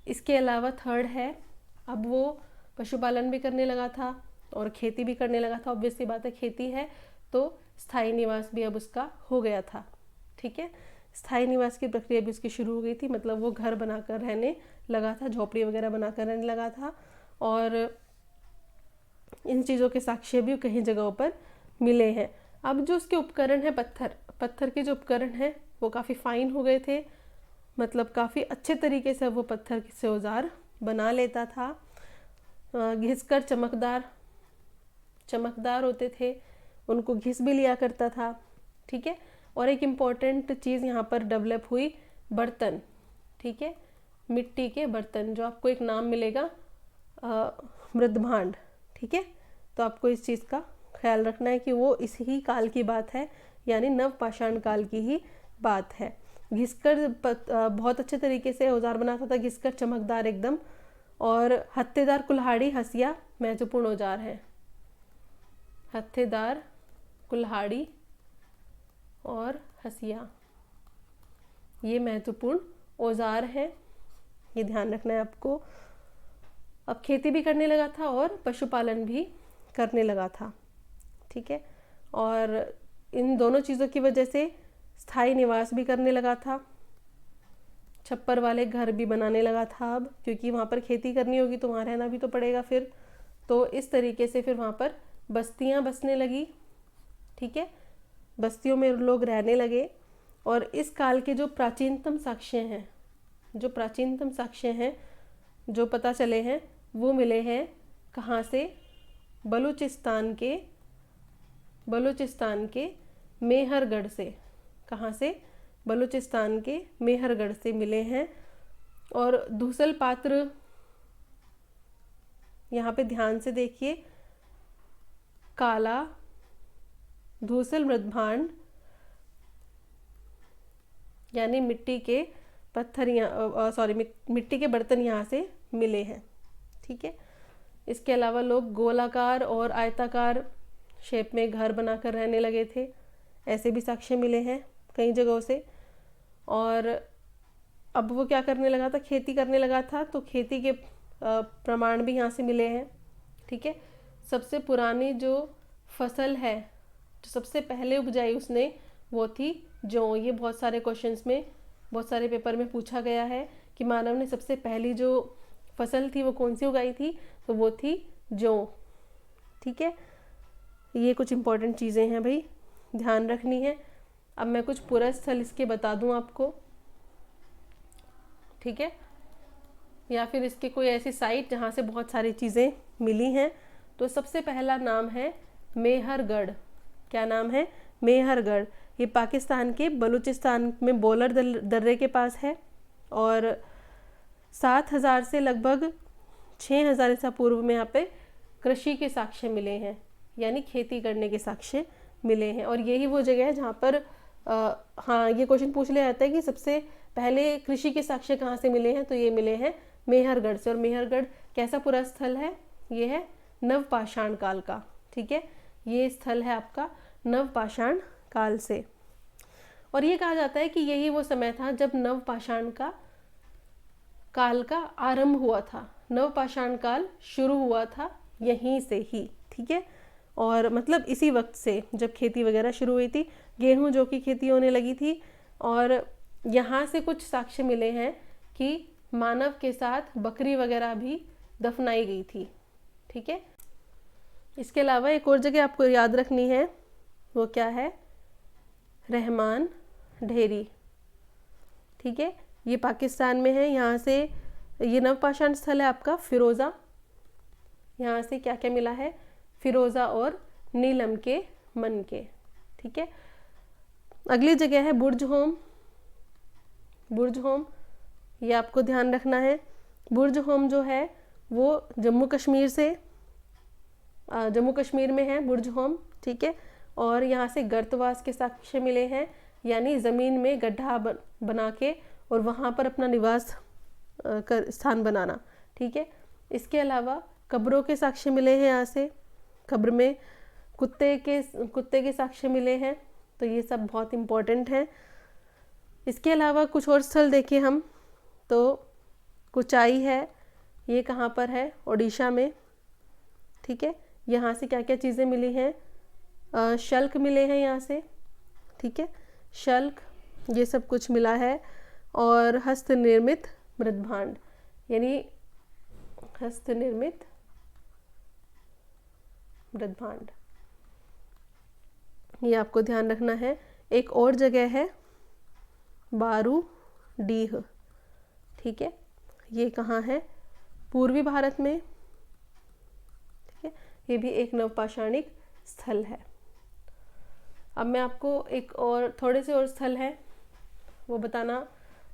इसके अलावा थर्ड है, अब वो पशुपालन भी करने लगा था और खेती भी करने लगा था। ऑब्वियस सी बात है, खेती है तो स्थायी निवास भी अब उसका हो गया था। ठीक है, स्थायी निवास की प्रक्रिया भी उसकी शुरू हो गई थी, मतलब वो घर बनाकर रहने लगा था, झोपड़ी वगैरह बनाकर रहने लगा था। और इन चीज़ों के साक्ष्य भी कहीं जगहों पर मिले हैं। अब जो उसके उपकरण है, पत्थर के जो उपकरण हैं वो काफ़ी फाइन हो गए थे, मतलब काफ़ी अच्छे तरीके से वो पत्थर से औजार बना लेता था। घिसकर चमकदार होते थे, उनको घिस भी लिया करता था। ठीक है, और एक इम्पॉर्टेंट चीज़ यहाँ पर डेवलप हुई, बर्तन। ठीक है, मिट्टी के बर्तन, जो आपको एक नाम मिलेगा मृदभांड। ठीक है, तो आपको इस चीज़ का ख्याल रखना है कि वो इसी काल की बात है, यानी नवपाषाण काल की ही बात है। घिसकर बहुत अच्छे तरीके से औजार बनाता था, घिसकर चमकदार एकदम। और हत्थेदार कुल्हाड़ी हसिया महत्वपूर्ण औजार है, हत्थेदार कुल्हाड़ी और हसिया ये महत्वपूर्ण औजार है, ये ध्यान रखना है आपको। अब खेती भी करने लगा था और पशुपालन भी करने लगा था। ठीक है, और इन दोनों चीज़ों की वजह से स्थायी निवास भी करने लगा था, छप्पर वाले घर भी बनाने लगा था अब, क्योंकि वहाँ पर खेती करनी होगी तो वहाँ रहना भी तो पड़ेगा फिर। तो इस तरीके से फिर वहाँ पर बस्तियाँ बसने लगी। ठीक है, बस्तियों में लोग रहने लगे। और इस काल के जो प्राचीनतम साक्ष्य हैं जो पता चले हैं वो मिले हैं कहाँ से, बलूचिस्तान के मेहरगढ़ से। कहाँ से, बलूचिस्तान के मेहरगढ़ से मिले हैं। और धूसल पात्र, यहाँ पे ध्यान से देखिए, काला धूसल मृदभांड यानी मिट्टी के पत्थर मिट्टी के बर्तन यहाँ से मिले हैं। ठीक है, इसके अलावा लोग गोलाकार और आयताकार शेप में घर बनाकर रहने लगे थे, ऐसे भी साक्ष्य मिले हैं कई जगहों से। और अब वो क्या करने लगा था, खेती करने लगा था, तो खेती के प्रमाण भी यहाँ से मिले हैं। ठीक है, सबसे पुरानी जो फसल है, जो सबसे पहले उपजाई उसने, वो थी जौ। ये बहुत सारे क्वेश्चंस में, बहुत सारे पेपर में पूछा गया है कि मानव ने सबसे पहली जो फसल थी वो कौन सी उगाई थी, तो वो थी जौ। ठीक है, ये कुछ इम्पोर्टेंट चीज़ें हैं भाई, ध्यान रखनी है। अब मैं कुछ पुरा स्थल इसके बता दूं आपको। ठीक है, या फिर इसके कोई ऐसी साइट जहाँ से बहुत सारी चीज़ें मिली हैं। तो सबसे पहला नाम है मेहरगढ़। क्या नाम है, मेहरगढ़। ये पाकिस्तान के बलूचिस्तान में बोलर दर्रे के पास है। और 7000 से लगभग 6000 ईसा पूर्व में यहाँ पे कृषि के साक्ष्य मिले हैं, यानी खेती करने के साक्ष्य मिले हैं। और यही वो जगह है जहाँ पर हाँ, ये क्वेश्चन पूछ लिया जाता है कि सबसे पहले कृषि के साक्ष्य कहाँ से मिले हैं, तो ये मिले हैं मेहरगढ़ से। और मेहरगढ़ कैसा पूरा स्थल है, ये है नवपाषाण काल का। ठीक है, ये स्थल है आपका नवपाषाण काल से। और ये कहा जाता है कि यही वो समय था जब नवपाषाण काल का आरंभ हुआ था, नवपाषाण काल शुरू हुआ था यहीं से ही। ठीक है, और मतलब इसी वक्त से जब खेती वगैरह शुरू हुई थी, गेहूं जौ की खेती होने लगी थी। और यहाँ से कुछ साक्ष्य मिले हैं कि मानव के साथ बकरी वगैरह भी दफनाई गई थी। ठीक है, इसके अलावा एक और जगह आपको याद रखनी है, वो क्या है, रहमान ढेरी। ठीक है, ये पाकिस्तान में है। यहाँ से ये नवपाषाण स्थल है आपका फिरोज़ा। यहाँ से क्या क्या मिला है, फिरोज़ा और नीलम के मन के। ठीक है, अगली जगह है बुर्ज होम। बुर्ज होम ये आपको ध्यान रखना है। बुर्ज होम जो है वो जम्मू कश्मीर में है बुर्ज होम। ठीक है, और यहाँ से गर्तवास के साक्ष्य मिले हैं, यानी ज़मीन में गड्ढा बना के और वहाँ पर अपना निवास कर स्थान बनाना। ठीक है, इसके अलावा कब्रों के साक्ष्य मिले हैं। यहाँ से कब्र में कुत्ते के साक्ष्य मिले हैं, तो ये सब बहुत इम्पोर्टेंट है। इसके अलावा कुछ और स्थल देखिए हम, तो कुचाई है, ये कहाँ पर है, ओडिशा में। ठीक है, यहाँ से क्या क्या चीज़ें मिली हैं, शल्क मिले हैं यहाँ से। ठीक है, शल्क ये सब कुछ मिला है, और हस्त निर्मित मृदभांड, यानी हस्त निर्मित मृदभांड, ये आपको ध्यान रखना है। एक और जगह है बारूडीह। ठीक है, ये कहाँ है, पूर्वी भारत में। ठीक है, ये भी एक नवपाषाणिक स्थल है। अब मैं आपको एक और थोड़े से और स्थल है वो बताना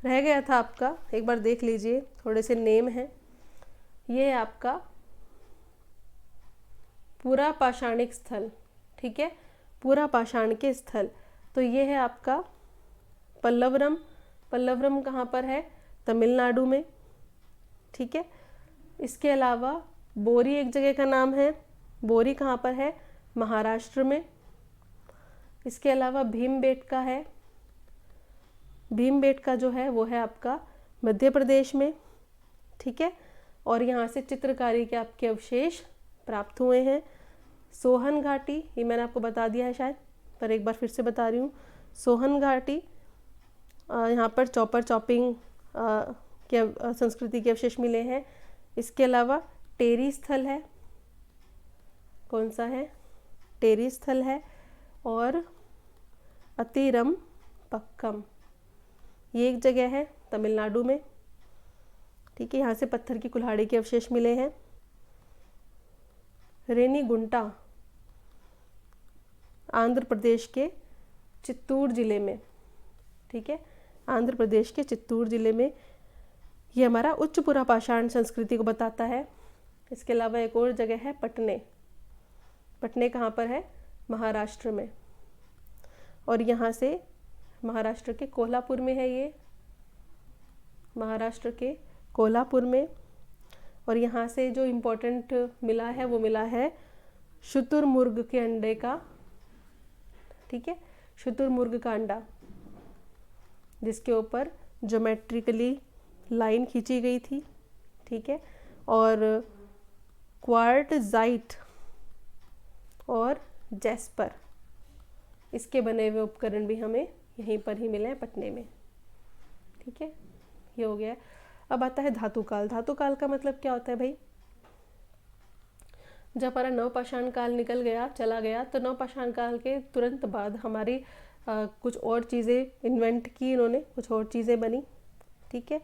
रह गया था आपका, एक बार देख लीजिए, थोड़े से नेम हैं। ये है आपका पूरा पाषाणिक स्थल। ठीक है, पूरा पाषाण के स्थल, तो ये है आपका पल्लवरम। पल्लवरम कहाँ पर है, तमिलनाडु में। ठीक है, इसके अलावा बोरी एक जगह का नाम है, बोरी कहाँ पर है, महाराष्ट्र में। इसके अलावा भीमबेटका है, भीमबेटका जो है वो है आपका मध्य प्रदेश में। ठीक है, और यहाँ से चित्रकारी के आपके अवशेष प्राप्त हुए हैं। सोहन घाटी, ये मैंने आपको बता दिया है शायद, पर एक बार फिर से बता रही हूँ। सोहन घाटी, यहाँ पर चॉपिंग के संस्कृति के अवशेष मिले हैं। इसके अलावा टेरी स्थल है, कौन सा है, टेरी स्थल है, और अतिरम पक्कम, ये एक जगह है तमिलनाडु में। ठीक है, यहाँ से पत्थर की कुल्हाड़ी के अवशेष मिले हैं। रेनीगुंटा आंध्र प्रदेश के चित्तूर जिले में। ठीक है, आंध्र प्रदेश के चित्तूर जिले में, ये हमारा उच्च पुरापाषाण संस्कृति को बताता है। इसके अलावा एक और जगह है पटने। पटने कहाँ पर है, महाराष्ट्र में, और यहाँ से महाराष्ट्र के कोल्हापुर में है, ये महाराष्ट्र के कोल्हापुर में। और यहाँ से जो इम्पोर्टेंट मिला है वो मिला है शुतुरमुर्ग के अंडे का। ठीक है, शुतुरमुर्ग का अंडा, जिसके ऊपर ज्योमेट्रिकली लाइन खींची गई थी। ठीक है, और क्वार्टजाइट और जैस्पर, इसके बने हुए उपकरण भी हमें यहीं पर ही मिले हैं, पटने में। ठीक है, ये हो गया। अब आता है धातुकाल। धातुकाल का मतलब क्या होता है भाई, जब हमारा नवपाषाण काल निकल गया, चला गया, तो नवपाषाण काल के तुरंत बाद हमारी कुछ और चीज़ें इन्वेंट की इन्होंने, कुछ और चीज़ें बनी। ठीक है,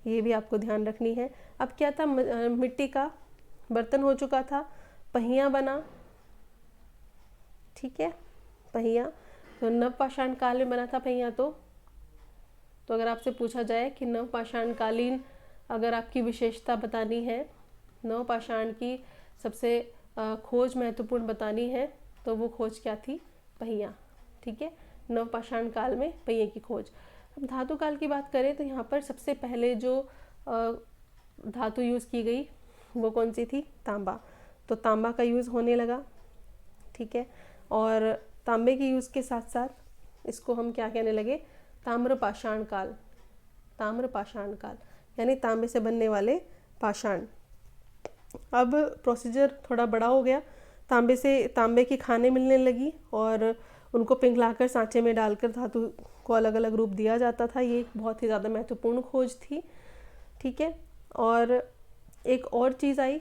ये भी आपको ध्यान रखनी है। अब क्या था, मिट्टी का बर्तन हो चुका था, पहिया बना। ठीक है, पहिया तो नवपाषाण काल में बना था पहिया। तो अगर आपसे पूछा जाए कि नवपाषाण कालीन अगर आपकी विशेषता बतानी है, नवपाषाण की सबसे खोज महत्वपूर्ण बतानी है, तो वो खोज क्या थी, पहिया। ठीक है, नवपाषाण काल में पहिए की खोज। अब धातु काल की बात करें तो यहाँ पर सबसे पहले जो धातु यूज़ की गई वो कौन सी थी, तांबा। तो तांबा का यूज़ होने लगा। ठीक है, और तांबे के यूज़ के साथ साथ इसको हम क्या कहने लगे, ताम्रपाषाण काल। ताम्रपाषाण काल यानी तांबे से बनने वाले पाषाण। अब प्रोसीजर थोड़ा बड़ा हो गया, तांबे की खानें मिलने लगी और उनको पिघलाकर सांचे में डालकर धातु को अलग अलग रूप दिया जाता था। ये एक बहुत ही ज़्यादा महत्वपूर्ण खोज थी। ठीक है, और एक और चीज़ आई,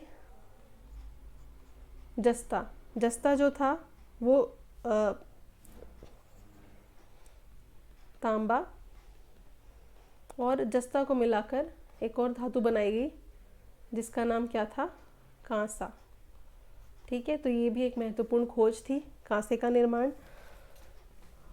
जस्ता। जस्ता जो था वो और जस्ता को मिलाकर एक और धातु बनाई गई जिसका नाम क्या था, कांसा। ठीक है, तो ये भी एक महत्वपूर्ण खोज थी, कांसे का निर्माण।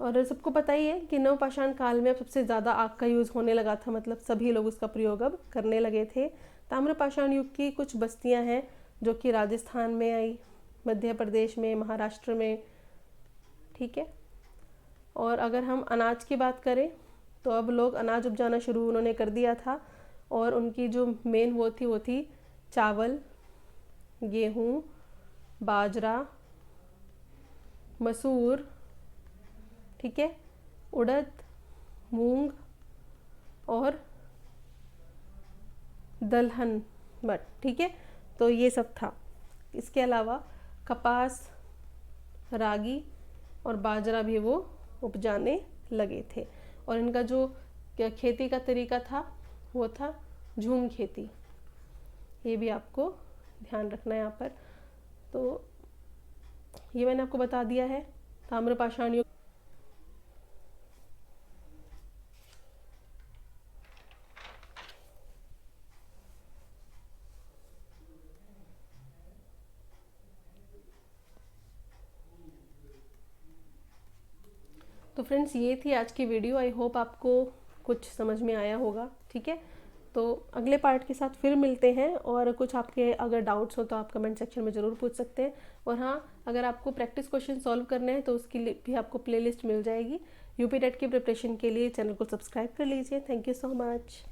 और सबको पता ही है कि नवपाषाण काल में अब सबसे ज़्यादा आग का यूज़ होने लगा था, मतलब सभी लोग उसका प्रयोग अब करने लगे थे। ताम्रपाषाण युग की कुछ बस्तियां हैं जो कि राजस्थान में आई, मध्य प्रदेश में, महाराष्ट्र में। ठीक है, और अगर हम अनाज की बात करें तो अब लोग अनाज उपजाना शुरू उन्होंने कर दिया था, और उनकी जो मेन वो थी चावल, गेहूँ, बाजरा, मसूर, ठीक है, उड़द, मूंग और दलहन मट। ठीक है, तो ये सब था। इसके अलावा कपास, रागी और बाजरा भी वो उपजाने लगे थे। और इनका जो खेती का तरीका था वो था झूम खेती। ये भी आपको ध्यान रखना है यहाँ पर। तो ये मैंने आपको बता दिया है ताम्रपाषाण युग। तो फ्रेंड्स, ये थी आज की वीडियो। आई होप आपको कुछ समझ में आया होगा। ठीक है, तो अगले पार्ट के साथ फिर मिलते हैं, और कुछ आपके अगर डाउट्स हो तो आप कमेंट सेक्शन में ज़रूर पूछ सकते हैं। और हाँ, अगर आपको प्रैक्टिस क्वेश्चन सॉल्व करने हैं तो उसकी भी आपको प्लेलिस्ट मिल जाएगी। यूपी टेट की प्रिपरेशन के लिए चैनल को सब्सक्राइब कर लीजिए। Thank you so much.